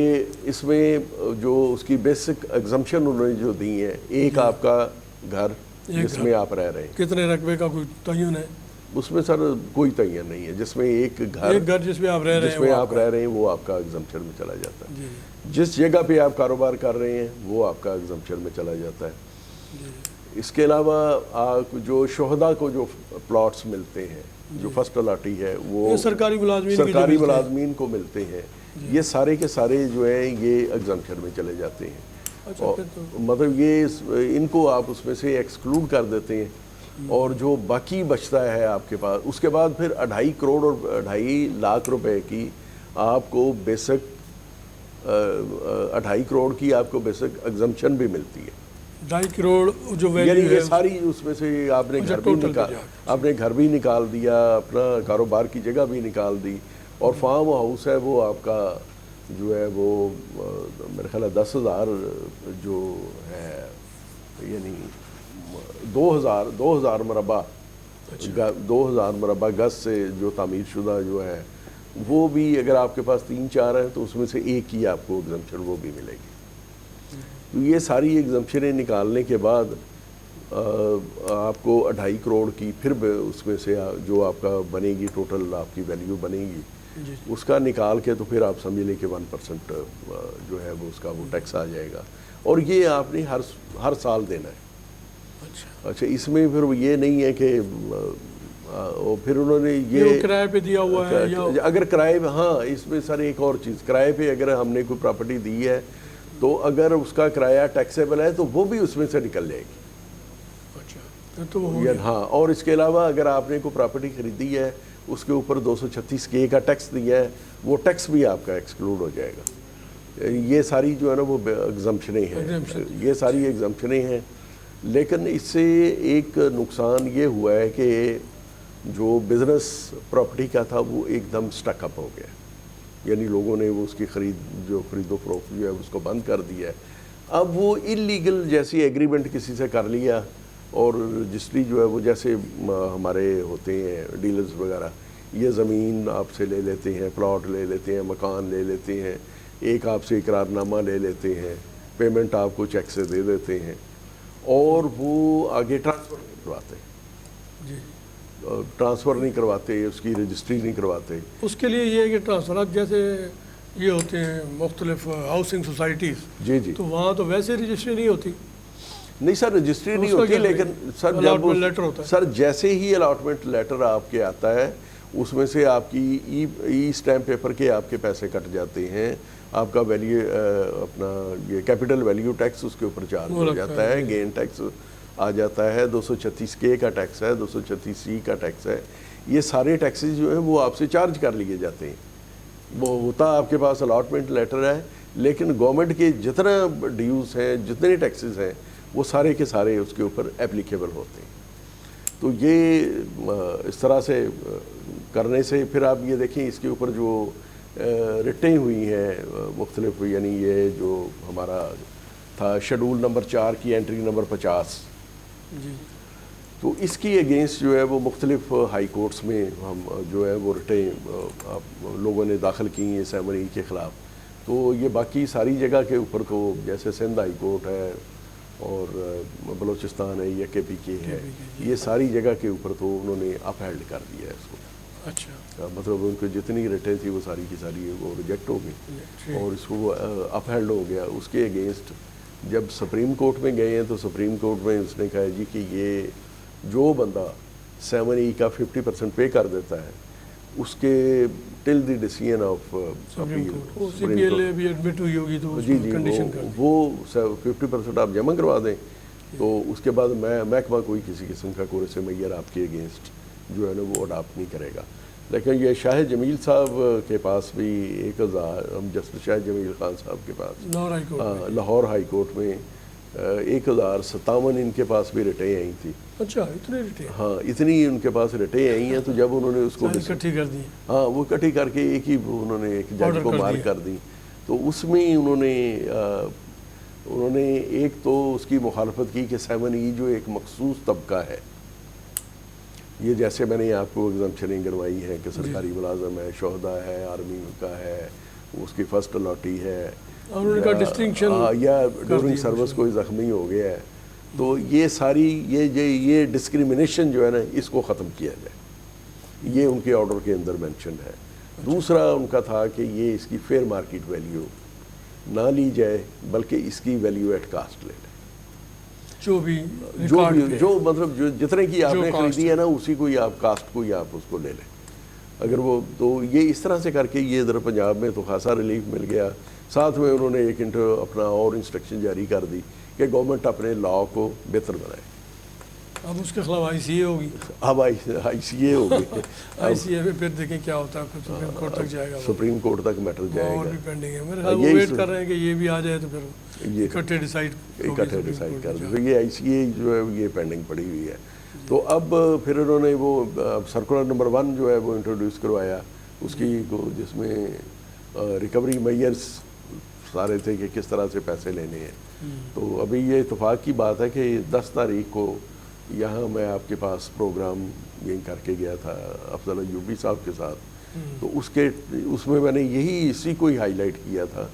اس میں جو اس کی بیسک ایگزمپشن انہوں نے جو دی ہیں، ایک آپ کا گھر جس میں آپ رہ رہے ہیں، کتنے رقبے کا کوئی تعین ہے؟ اس میں سر کوئی تعین نہیں ہے، جس میں ایک گھر جس میں آپ رہ رہے ہیں وہ آپ کا ایگزمپشن میں چلا جاتا ہے. جس جگہ پہ آپ کاروبار کر رہے ہیں وہ آپ کا ایگزمپشن میں چلا جاتا ہے. اس کے علاوہ جو شہداء کو جو پلاٹس ملتے ہیں، جو فرسٹ الاٹی ہے وہ سرکاری ملازمین کو ملتے ہیں، یہ سارے کے سارے جو ہیں یہ ایگزمپشن میں چلے جاتے ہیں. مطلب یہ ان کو آپ اس میں سے ایکسکلوڈ کر دیتے ہیں. اور جو باقی بچتا ہے آپ کے پاس، اس کے بعد پھر 2.5 کروڑ اور 2.5 لاکھ روپے کی آپ کو بیسک 2.5 کروڑ کی آپ کو بیسک ایگزمپشن بھی ملتی ہے. 2.5 کروڑ جو یعنی ویلیو یہ ہے ساری اس میں سے آپ نے گھر بھی نکال دیا، اپنا کاروبار کی جگہ بھی نکال دی، اور فارم ہاؤس ہے وہ آپ کا جو ہے وہ میرے خیال ہے 10,000 جو ہے، یعنی 2,000 مربع 2,000 مربع گز سے جو تعمیر شدہ جو ہے وہ بھی اگر آپ کے پاس 3-4 ہیں تو اس میں سے ایک ہی آپ کو ایگزمپشن وہ بھی ملے گی. تو یہ ساری ایگزمپشنیں نکالنے کے بعد آپ کو 2.5 کروڑ کی پھر اس میں سے جو آپ کا بنے گی ٹوٹل آپ کی ویلیو بنے گی، اس کا نکال کے تو پھر آپ سمجھ لیں کہ 1% جو ہے وہ اس کا وہ ٹیکس آ جائے گا، اور یہ آپ نے ہر سال دینا ہے. اچھا اس میں پھر یہ نہیں ہے کہ پھر انہوں نے یہ کرائے پہ دیا ہوا ہے یا اگر کرائے، ہاں اس میں سر ایک اور چیز، کرائے پہ اگر ہم نے کوئی پراپرٹی دی ہے تو اگر اس کا کرایہ ٹیکسیبل ہے تو وہ بھی اس میں سے نکل جائے گی. ہاں، اور اس کے علاوہ اگر آپ نے کوئی پراپرٹی خریدی ہے اس کے اوپر 236K کا ٹیکس دیا ہے، وہ ٹیکس بھی آپ کا ایکسکلوڈ ہو جائے گا. یہ ساری جو ہے نا وہ ایگزمپشنیں ہیں، یہ ساری ایگزمپشنیں ہیں. لیکن اس سے ایک نقصان یہ ہوا ہے کہ جو بزنس پراپرٹی کا تھا وہ ایک دم سٹک اپ ہو گیا، یعنی لوگوں نے وہ اس کی خرید و فروخت جو ہے اس کو بند کر دیا ہے. اب وہ انلیگل جیسی ایگریمنٹ کسی سے کر لیا، اور رجسٹری جو ہے وہ جیسے ہمارے ہوتے ہیں ڈیلرز وغیرہ، یہ زمین آپ سے لے لیتے ہیں، پلاٹ لے لیتے ہیں، مکان لے لیتے ہیں، ایک آپ سے اقرار نامہ لے لیتے ہیں، پیمنٹ آپ کو چیک سے دے دیتے ہیں، اور وہ آگے ٹرانسفر نہیں کرواتے. ٹرانسفر نہیں کرواتے، اس کی رجسٹری نہیں کرواتے. اس کے لیے یہ ہے کہ ٹرانسفرات جیسے یہ ہوتے ہیں مختلف ہاؤسنگ سوسائٹیز، جی تو وہاں تو ویسے رجسٹری نہیں ہوتی. نہیں سر، رجسٹری نہیں ہوتی، لیکن سر جیسے ہی الاٹمنٹ لیٹر آپ کے آتا ہے اس میں سے آپ کی ای اسٹیمپ پیپر کے آپ کے پیسے کٹ جاتے ہیں، آپ کا ویلیو اپنا یہ کیپٹل ویلیو ٹیکس اس کے اوپر چارج ہو جاتا ہے، گین ٹیکس آ جاتا ہے، 236K کا ٹیکس ہے، 236C کا ٹیکس ہے. یہ سارے ٹیکسز جو ہیں وہ آپ سے چارج کر لیے جاتے ہیں. وہ ہوتا آپ کے پاس الاٹمنٹ لیٹر ہے، لیکن گورنمنٹ کے جتنا ڈیوز ہیں، جتنے ٹیکسز ہیں، وہ سارے کے سارے اس کے اوپر اپلیکیبل ہوتے ہیں. تو یہ اس طرح سے کرنے سے پھر آپ یہ دیکھیں اس کے اوپر جو رٹیں ہوئی ہیں مختلف، یعنی یہ جو ہمارا تھا شیڈول نمبر 4 کی انٹری نمبر 50، تو اس کی اگینسٹ جو ہے وہ مختلف ہائی کورٹس میں ہم جو ہے وہ رٹیں لوگوں نے داخل کی ہیں 7E کے خلاف. تو یہ باقی ساری جگہ کے اوپر تو جیسے سندھ ہائی کورٹ ہے اور بلوچستان ہے یا KPK ہے، یہ ساری جگہ کے اوپر تو انہوں نے اپ ہیلڈ کر دیا ہے اس کو. اچھا، مطلب ان کو جتنی ریٹیں تھی وہ ساری کی ساری وہ ریجیکٹ ہو گئی اور اس کو اپ ہیلڈ ہو گیا. اس کے اگینسٹ جب سپریم کورٹ میں گئے ہیں تو سپریم کورٹ میں اس نے کہا جی کہ یہ جو بندہ 7E کا 50% پے کر دیتا ہے اس کے ٹل دی ڈیسیژن آف جی وہ 50% آپ جمع کروا دیں تو اس کے بعد محکمہ کوئی کسی قسم کا کورس میئر آپ کے اگینسٹ جو ہے نا وہ اڈاپٹ نہیں کرے گا. لیکن یہ شاہ جمیل صاحب کے پاس بھی 1000 جسٹس شاہ جمیل خان صاحب کے پاس لاہور ہائی کورٹ میں 1057 ان کے پاس بھی رٹیں آئی تھی. اچھا، اتنے رٹیں؟ ہاں، اتنی ان کے پاس رٹیں آئی ہیں. تو جب انہوں نے اس کو اکٹھی کر دی، ہاں وہ اکٹھی کر کے ایک ہی انہوں نے ایک جج کو مار کر دی. تو اس میں انہوں نے ایک تو اس کی مخالفت کی کہ 7E جو ایک مخصوص طبقہ ہے، یہ جیسے میں نے آپ کو ایگزمپشنیں گنوائی ہیں کہ سرکاری ملازم ہے، شہدا ہے، آرمی کا ہے، اس کی فرسٹ الاٹی ہے، یا ڈیورنگ سروس کوئی زخمی ہو گیا ہے. تو یہ ساری یہ ڈسکریمنیشن جو ہے نا اس کو ختم کیا جائے، یہ ان کے آرڈر کے اندر مینشن ہے. دوسرا ان کا تھا کہ یہ اس کی فیئر مارکیٹ ویلیو نہ لی جائے بلکہ اس کی ویلیو ایٹ کاسٹ لے لیں. جو مطلب جو جتنے کی آپ نے خریدی ہے نا اسی کو ہی آپ کاسٹ کو ہی آپ اس کو لے لیں. اگر وہ تو یہ اس طرح سے کر کے یہ ادھر پنجاب میں تو خاصا ریلیف مل گیا. ساتھ میں انہوں نے ایک اپنا اور انسٹرکشن جاری کر دی کہ گورنمنٹ اپنے لا کو بہتر بنائے. اب اس کے خلاف ICA ہوگی. اب ICA ہوگی. ICA میں پھر دیکھیں کیا ہوتا ہے, پھر سپریم کورٹ تک جائے گا. سپریم کورٹ تک میٹر جائے گا. اور بھی پینڈنگ ہے میرے خیال وہ ویٹ کر رہے ہیں کہ یہ بھی آ جائے تو پھر اکٹھے ڈیسائیڈ کر دیں. تو یہ ICA جو ہے یہ پینڈنگ پڑی ہوئی ہے. تو اب پھر انہوں نے وہ سرکولر نمبر 1 جو ہے وہ انٹروڈیوس کروایا, اس کی جس میں ریکوری میئرس سارے تھے کہ کس طرح سے پیسے لینے ہیں. تو ابھی یہ اتفاق کی بات ہے کہ 10 تاریخ کو یہاں میں آپ کے پاس پروگرام یہ کر کے گیا تھا افضل ایوبی صاحب کے ساتھ. تو اس میں نے اسی کو ہی ہائی لائٹ کیا تھا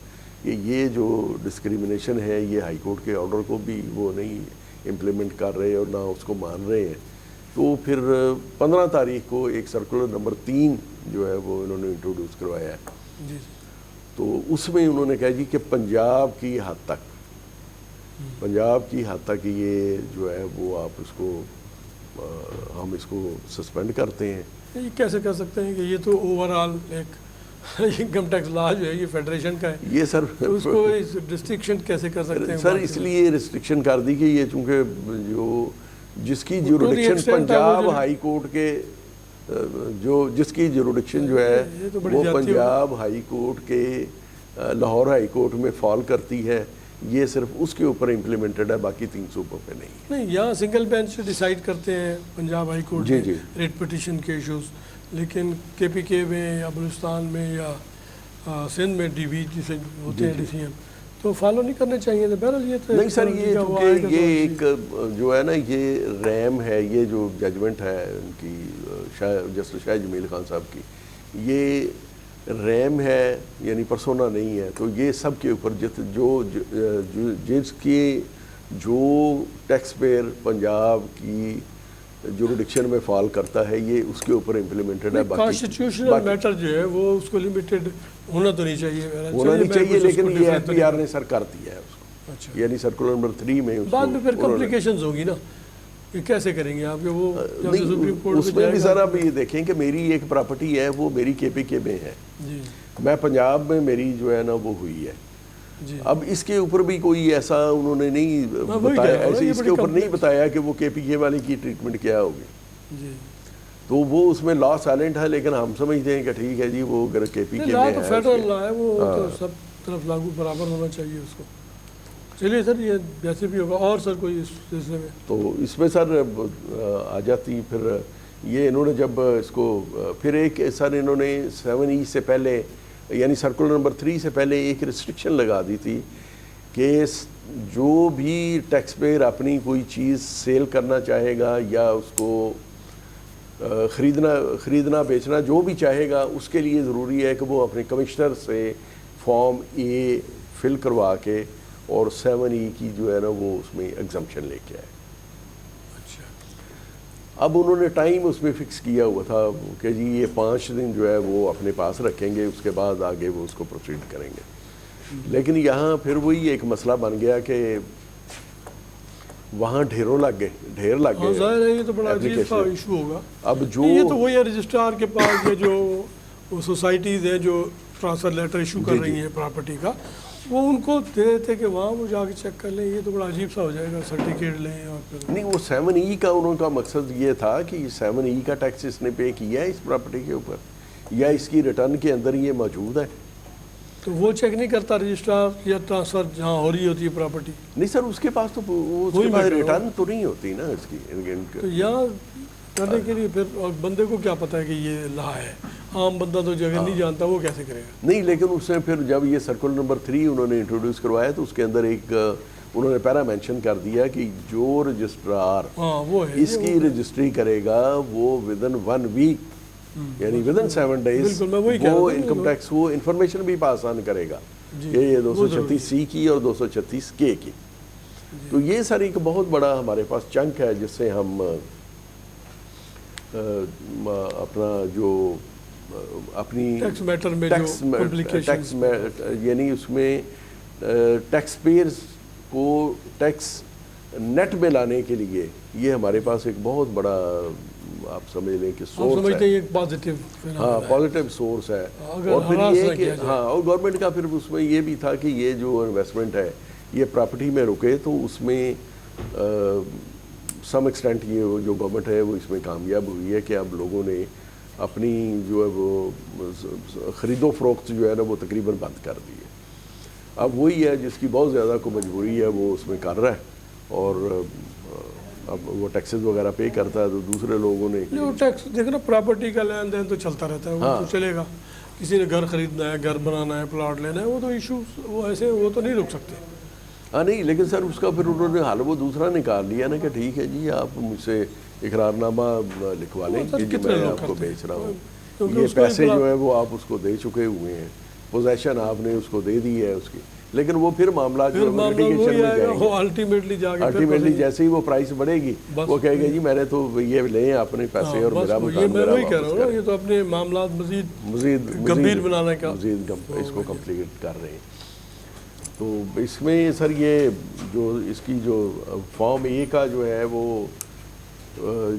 کہ یہ جو ڈسکریمنیشن ہے یہ ہائی کورٹ کے آرڈر کو بھی وہ نہیں امپلیمنٹ کر رہے اور نہ اس کو مان رہے ہیں. تو پھر 15 تاریخ کو ایک سرکولر نمبر 3 جو ہے وہ انہوں نے انٹروڈیوس کروایا ہے. تو اس میں انہوں نے کہا جی کہ پنجاب کی حد تک یہ جو ہے وہ آپ اس کو ہم اس کو سسپینڈ کرتے ہیں. یہ کیسے کر سکتے ہیں کہ یہ تو اوور آل ایک انکم ٹیکس لا جو ہے یہ فیڈریشن کا ہے. یہ سر اس کو ریسٹرکشن کیسے کر سکتے ہیں سر؟ اس لیے ریسٹرکشن کر دی کہ یہ چونکہ جس کی جوریڈکشن پنجاب ہائی کورٹ کے جس کی جوریڈکشن جو ہے وہ پنجاب ہائی کورٹ کے لاہور ہائی کورٹ میں فال کرتی ہے, یہ صرف اس کے اوپر امپلیمنٹڈ ہے, باقی 3 صوبوں پہ نہیں. یہاں سنگل بینچ ڈیسائیڈ کرتے ہیں پنجاب ہائی کورٹ میں ریٹ پٹیشن کے ایشوز, لیکن KPK میں یا بلوچستان میں یا سندھ میں DB جسے ہوتے ہیں DCM تو فالو نہیں کرنے چاہیے. بہرحال یہ نہیں سر, یہ ایک جو ہے نا یہ ریم ہے, یہ جو ججمنٹ ہے ان کی جسٹس شاہ جمیل خان صاحب کی, یہ ریم ہے یعنی پرسونا نہیں ہے. تو یہ سب کے اوپر جس کی جو ٹیکس پیئر پنجاب کی جوریڈکشن میں فال کرتا ہے یہ اس کے اوپر امپلیمنٹڈ ہے. کانسٹیٹیوشنل میٹر جو ہے وہ اس کو لمیٹڈ ہونا تو نہیں چاہیے, لیکن یہ FPR نے سر کر دیا ہے اس کو. یعنی سرکولر نمبر 3 میں بعد میں پھر کمپلیکیشنز ہوگی نا, یہ کیسے کریں گے آپ؟ وہ اس میں بھی سر آپ یہ دیکھیں کہ میری ایک پراپرٹی ہے وہ میری KPK میں ہے, میں پنجاب میں میری جو ہے نا وہ ہوئی ہے. اب اس کے اوپر بھی کوئی ایسا انہوں نے نہیں بتایا, اس کے اوپر نہیں بتایا کہ وہ KPK والے کی ٹریٹمنٹ کیا ہوگی. تو وہ اس میں لا سائلنٹ ہے, لیکن ہم سمجھتے ہیں کہ ٹھیک ہے جی وہ اگر KPK میں ہے فیڈرل لا ہے وہ تو سب طرف لاگو برابر ہونا چاہیے اس کو. چلیے سر یہ جیسے بھی ہوگا. اور سر کوئی اس سلسلے میں؟ تو اس میں سر آ جاتی پھر یہ انہوں نے جب اس کو پھر ایک سر انہوں نے 7E سے پہلے یعنی سرکولر نمبر 3 سے پہلے ایک ریسٹرکشن لگا دی تھی کہ جو بھی ٹیکس پیئر اپنی کوئی چیز سیل کرنا چاہے گا یا اس کو خریدنا بیچنا جو بھی چاہے گا اس کے لیے ضروری ہے کہ وہ اپنے کمشنر سے فارم A فل کروا کے اور 7E کی جو ہے نا وہ اس میں ایگزمپشن لے کے آئے. اب انہوں نے ٹائم اس میں فکس کیا ہوا تھا کہ جی یہ 5 دن جو ہے وہ اپنے پاس رکھیں گے, اس کے بعد آگے وہ اس کو پروسیڈ کریں گے. لیکن یہاں پھر وہی ایک مسئلہ بن گیا کہ وہاں ڈھیر لگ گئے. ظاہر ہے یہ تو بڑا عجیب سا ایشو ہوگا. اب جو یہ تو وہی ہے رجسٹرار کے پاس یہ جو سوسائٹیز ہیں جو ٹرانسفر لیٹر ایشو کر رہی ہیں پراپرٹی کا, وہ ان کو دے دیتے کہ وہاں وہ جا کے چیک کر لیں. یہ تو بڑا عجیب سا ہو جائے گا, سرٹیفکیٹ لیں اور پھر نہیں. وہ 7E کا انہوں کا مقصد یہ تھا کہ 7E کا ٹیکس اس نے پے کیا ہے اس پراپرٹی کے اوپر یا اس کی ریٹرن کے اندر یہ موجود ہے. تو وہ چیک نہیں کرتا رجسٹرار یا ٹرانسفر جہاں ہو رہی ہوتی ہے پراپرٹی؟ نہیں سر, اس کے پاس تو اس کے پاس ریٹرن تو نہیں ہوتی نا اس کی. تو یہاں کرنے کے لیے پھر اور بندے کو کیا پتا ہے کہ یہ لا ہے؟ عام بندہ تو جگہ نہیں جانتا, وہ کیسے کرے گا؟ نہیں, لیکن اس نے پھر جب یہ سرکولر نمبر 3 انہوں نے انٹروڈیوس کروایا تو اس کے اندر ایک انہوں نے پیرا مینشن کر دیا کہ جو رجسٹرار اس کی رجسٹری کرے گا وہ ودن 1 ویک یعنی ودن 7 days وہ انکم ٹیکس وہ انفارمیشن بھی پاس آن کرے گا کہ یہ 236C کی اور 236K کی. تو یہ سر ایک بہت بڑا ہمارے پاس چنک ہے جس سے ہم اپنا جو اپنی ٹیکس یعنی اس میں ٹیکس پیئرز کو ٹیکس نیٹ میں لانے کے لیے یہ ہمارے پاس ایک بہت بڑا آپ سمجھ لیں کہ سورس ہے, پازیٹیو سورس ہے. اور پھر یہ کہ اور گورنمنٹ کا پھر اس میں یہ بھی تھا کہ یہ جو انویسٹمنٹ ہے یہ پراپرٹی میں رکے تو اس میں سم ایکسٹینٹ یہ جو گورنمنٹ ہے وہ اس میں کامیاب ہوئی ہے کہ اب لوگوں نے اپنی جو ہے وہ خرید و فروخت جو ہے نا وہ تقریباً بند کر دی ہے. اب وہی ہے جس کی بہت زیادہ کو مجبوری ہے وہ اس میں کر رہا ہے, اور اب وہ ٹیکسز وغیرہ پے کرتا ہے, تو دوسرے لوگوں نے وہ ٹیکس دیکھو نا, پراپرٹی کا لین دین تو چلتا رہتا ہے, وہ تو چلے گا. کسی نے گھر خریدنا ہے, گھر بنانا ہے, پلاٹ لینا ہے, وہ تو ایشو وہ ایسے وہ تو نہیں رک سکتے. ہاں نہیں, لیکن سر اس کا پھر انہوں نے حال وہ دوسرا نکال لیا نا کہ ٹھیک ہے جی آپ مجھ سے اقرار نامہ لکھوا لیں کہ جی میں آپ کو بیچ رہا ہوں, یہ پیسے جو ہے وہ آپ اس کو دے چکے ہوئے ہیں, پوزیشن آپ نے اس کو دے دی ہے اس کی, لیکن وہ پھر معاملات جو لٹیگیشن میں جائیں گے. الٹیمیٹلی جیسے ہی وہ پرائس بڑھے گی وہ کہے گا جی میں نے تو یہ لے اپنے پیسے اور میرا مکان میرا واپس کر. یہ تو اپنے معاملات مزید گمبھیر بنانے کا مزید اس کو کمپلیٹ کر رہے ہیں. تو اس میں سر یہ جو اس کی جو فارم اے کا جو ہے وہ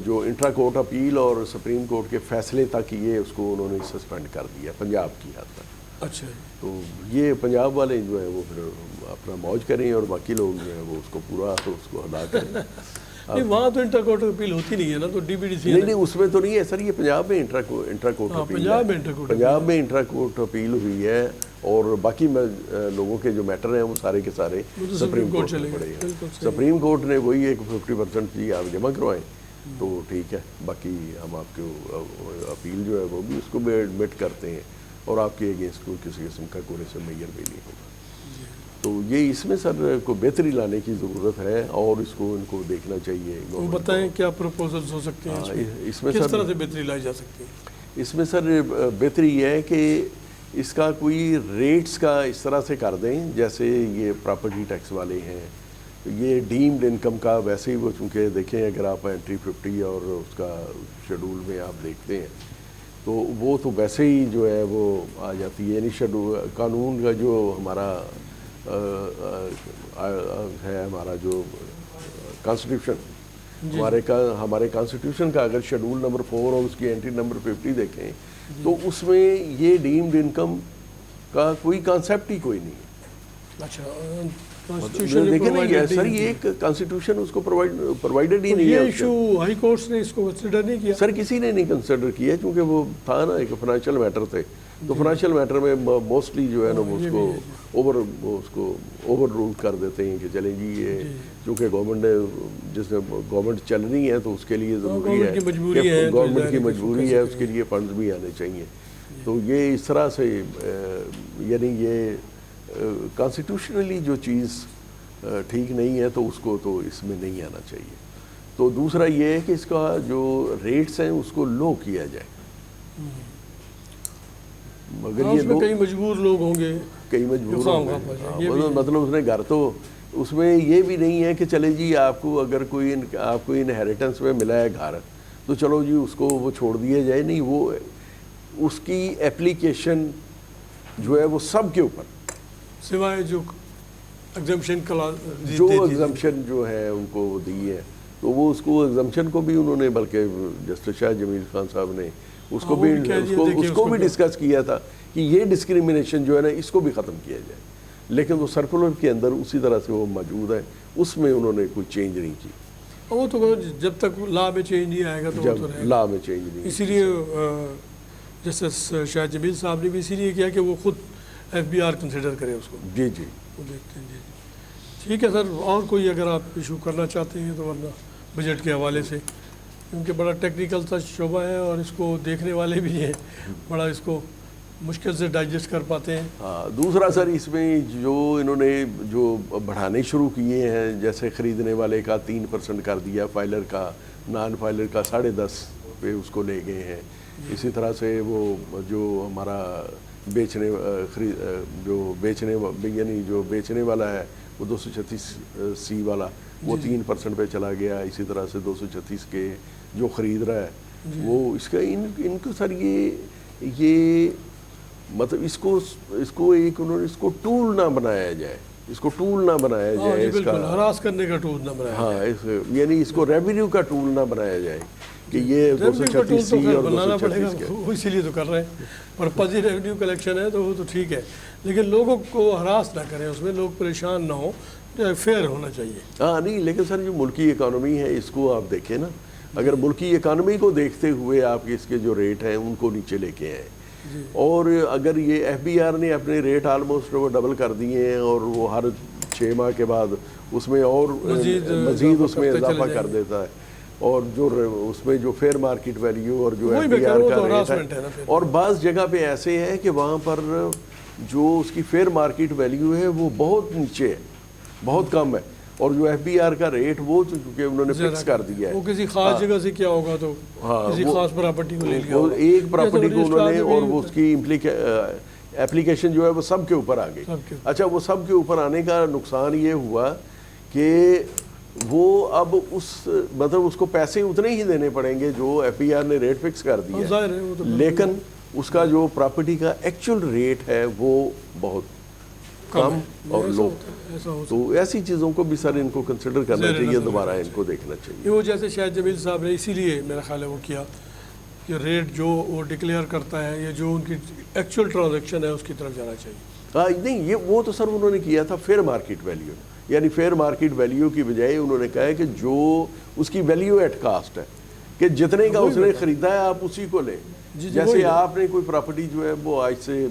جو انٹرا کورٹ اپیل اور سپریم کورٹ کے فیصلے تک یہ اس کو انہوں نے سسپینڈ کر دیا پنجاب کی حد تک. اچھا, تو یہ پنجاب والے جو ہے وہ پھر اپنا موج کریں اور باقی لوگ جو ہیں وہ اس کو پورا اس کو ادا کریں. نہیں وہاں تو انٹر کورٹ اپیل ہوتی نہیں ہے نا, تو ڈی پی ڈی سی نہیں اس میں تو نہیں ہے سر, یہ پنجاب میں انٹرا کورٹ اپیل, پنجاب میں انٹرا کورٹ اپیل ہوئی ہے, اور باقی لوگوں کے جو میٹر ہیں وہ سارے کے سارے سپریم کورٹ میں پڑے ہیں. سپریم کورٹ نے وہی ہے کہ 50% جی آپ جمع کروائیں تو ٹھیک ہے, باقی ہم آپ کو اپیل جو ہے وہ بھی اس کو بھی ایڈمٹ کرتے ہیں, اور آپ کے اگینسٹ کوئی کسی قسم کا کوئی سے میئر بھی نہیں ہوگا. تو یہ اس میں سر کو بہتری لانے کی ضرورت ہے, اور اس کو ان کو دیکھنا چاہیے. وہ بتائیں کیا پروپوزلز ہو سکتے ہیں اس میں, کس طرح سے بہتری لائی جا سکتی ہے؟ اس میں سر بہتری یہ ہے کہ اس کا کوئی ریٹس کا اس طرح سے کر دیں جیسے یہ پراپرٹی ٹیکس والے ہیں, یہ ڈیمڈ انکم کا ویسے ہی وہ, چونکہ دیکھیں اگر آپ انٹری 50 اور اس کا شیڈول میں آپ دیکھتے ہیں تو وہ تو ویسے ہی جو ہے وہ آ جاتی ہے. یعنی شیڈول قانون کا جو ہمارا ہے, ہمارا جو کانسٹیٹیوشن ہمارے کانسٹیٹیوشن کا اگر شیڈول نمبر 4 اور اس کی انٹری نمبر 50 دیکھیں تو اس میں یہ ڈیمڈ انکم کا کوئی کانسیپٹ ہی کوئی نہیں ہے. اچھا, دیکھیں نا سر یہ ایک کانسٹیٹیوشن اس کو پرووائڈڈ ہی نہیں ہے. یہ ایشو ہائی کورٹس نے اس کو کنسیڈر نہیں کیا سر, کسی نے نہیں کنسیڈر کیا, کیونکہ وہ تھا نا ایک فائنینشیل میٹر تھے, تو فائنینشیل میٹر میں موسٹلی جو ہے نا وہ اس کو اوور رول کر دیتے ہیں کہ چلیں جی یہ چونکہ گورنمنٹ نے جس میں گورنمنٹ چل رہی ہے تو اس کے لیے ضروری ہے کہ گورنمنٹ کی مجبوری ہے, اس کے لیے فنڈز بھی آنے چاہیے. تو یہ اس طرح سے یعنی یہ کانسٹیٹیوشنلی جو چیز ٹھیک نہیں ہے تو اس کو تو اس میں نہیں آنا چاہیے. تو دوسرا یہ ہے کہ اس کا جو ریٹس ہیں اس کو لو کیا جائے. مگر یہ کئی مجبور لوگ ہوں گے, کئی مجبور ہوں گے, مطلب اس نے گھر تو اس میں یہ بھی نہیں ہے کہ چلے جی آپ کو اگر کوئی آپ کو انہیریٹنس میں ملا ہے گھر تو چلو جی اس کو وہ چھوڑ دیا جائے. نہیں, وہ اس کی ایپلیکیشن جو ہے وہ سب کے اوپر سوائے جو ایگزمپشن جو ہے ان کو دی ہے, تو وہ اس کو ایگزمپشن کو بھی انہوں نے, بلکہ جسٹس شاہ جمیل خان صاحب نے اس کو بھی ڈسکس کیا تھا کہ یہ ڈسکریمنیشن جو ہے نا اس کو بھی ختم کیا جائے, لیکن وہ سرکولر کے اندر اسی طرح سے وہ موجود ہے, اس میں انہوں نے کوئی چینج نہیں کی. وہ تو جب تک لا میں چینج نہیں آئے گا تو لا میں چینج نہیں. اسی لیے جسٹس شاہ جمیل صاحب نے بھی اسی لیے کیا کہ وہ خود FBR کنسیڈر کرے اس کو. جی جی وہ دیکھتے ہیں. جی ٹھیک ہے سر, اور کوئی اگر آپ ایشو کرنا چاہتے ہیں تو, ورنہ بجٹ کے حوالے سے, کیونکہ بڑا ٹیکنیکل سا شعبہ ہے اور اس کو دیکھنے والے بھی ہیں, بڑا اس کو مشکل سے ڈائجسٹ کر پاتے ہیں. ہاں, دوسرا سر اس میں جو انہوں نے جو بڑھانے شروع کیے ہیں, جیسے خریدنے والے کا 3% کر دیا, فائلر کا, نان فائلر کا 10.5 پہ اس کو لے گئے ہیں. اسی طرح سے وہ جو ہمارا یعنی جو بیچنے والا ہے وہ 236C والا وہ 3% پہ چلا گیا. اسی طرح سے 236 کے جو خرید رہا ہے وہ اس کا ان کو سر یہ مطلب اس کو ایک انہوں نے اس کو ٹول نہ بنایا جائے, اس کو ٹول نہ بنایا جائے, اس کا ہراس کرنے کا ٹول نہ بنایا. ہاں, یعنی اس کو ریونیو کا ٹول نہ بنایا جائے کہ یہ 236C اور 236 کے, وہ اسی لیے تو کر رہے ہیں. پرپز ہی ریونیو کلیکشن ہے تو وہ تو ٹھیک ہے, لیکن لوگوں کو ہراس نہ کریں, اس میں لوگ پریشان نہ ہوں. فیئر ہونا چاہیے. ہاں نہیں، لیکن سر جو ملکی اکانومی ہے اس کو آپ دیکھیں نا، اگر ملکی اکانومی کو دیکھتے ہوئے آپ اس کے جو ریٹ ہیں ان کو نیچے لے کے آئیں، اور اگر یہ ایف بی آر نے اپنے ریٹ آلموسٹ وہ ڈبل کر دیے ہیں، اور وہ ہر 6 ماہ کے بعد اس میں اور مزید اس میں اضافہ کر دیتا ہے، اور جو اس میں جو فیئر مارکیٹ ویلیو اور جو ایف بی آر کا ریٹ ہے، اور بعض جگہ پہ ایسے ہے کہ وہاں پر جو اس کی فیئر مارکیٹ ویلیو ہے وہ بہت نیچے ہے، بہت کم ہے، اور جو ایف بی آر کا ریٹ وہ چونکہ انہوں نے فکس کر دیا ہے. وہ کسی خاص جگہ سے کیا ہوگا تو کسی خاص پراپرٹی کو لے لیا وہ ایک پراپرٹی کو انہوں نے، اور وہ اس کی اپلیکیشن جو ہے وہ سب کے اوپر آ گئی. اچھا، وہ سب کے اوپر آنے کا نقصان یہ ہوا کہ وہ اب مطلب اس کو پیسے اتنے ہی دینے پڑیں گے جو ایف بی آر نے ریٹ فکس کر دیا، لیکن اس کا جو پراپرٹی کا ایکچوئل ریٹ ہے وہ بہت کم اور لو. تو ایسی چیزوں کو بھی سر ان کو کنسیڈر کرنا چاہیے، دوبارہ ان کو دیکھنا چاہیے. وہ جیسے شاہد جمیل صاحب نے اسی لیے میرا خیال ہے وہ کیا کہ ریٹ جو وہ ڈکلیئر کرتا ہے یا جو ان کی ایکچوئل ٹرانزیکشن ہے اس کی طرف جانا چاہیے. نہیں، یہ وہ تو سر انہوں نے کیا تھا فیئر مارکیٹ ویلیو، یعنی فیئر مارکیٹ ویلیو کی بجائے انہوں نے کہا ہے کہ جو اس کی ویلیو ایٹ کاسٹ ہے، کہ جتنے کا اس نے خریدا ہے آپ اسی کو لیں. جیسے آپ نے کوئی پراپرٹی جو ہے وہ آج سے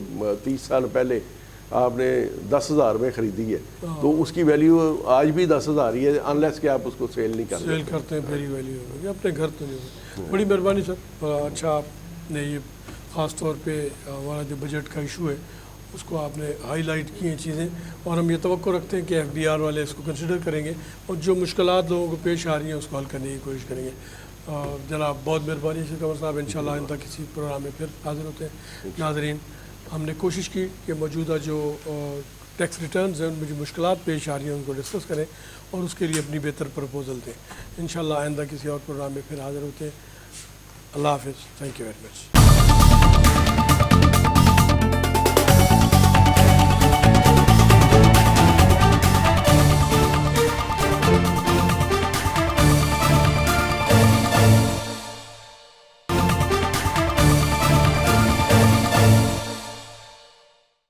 30 سال پہلے آپ نے 10,000 میں خریدی ہے، تو اس کی ویلیو آج بھی 10,000 ہی ہے، انلیس کہ آپ اس کو سیل نہیں کرتے ہیں. پھر ویلیو ہوگی اپنے گھر تو نہیں. بڑی مہربانی سر. اچھا، آپ نے یہ خاص طور پہ ہمارا جو بجٹ کا ایشو ہے اس کو آپ نے ہائی لائٹ کی ہیں چیزیں، اور ہم یہ توقع رکھتے ہیں کہ ایف بی آر والے اس کو کنسیڈر کریں گے اور جو مشکلات لوگوں کو پیش آ رہی ہیں اس کو حل کرنے کی کوشش کریں گے. جناب بہت مہربانی سے قمر صاحب، انشاءاللہ آئندہ کسی پروگرام میں پھر حاضر ہوتے ہیں. ناظرین، ہم نے کوشش کی کہ موجودہ جو ٹیکس ریٹرنز ہیں ان میں جو مشکلات پیش آ رہی ہیں ان کو ڈسکس کریں اور اس کے لیے اپنی بہتر پروپوزل دیں. انشاءاللہ آئندہ کسی اور پروگرام میں پھر حاضر ہوتے ہیں. اللہ حافظ. Thank you very much.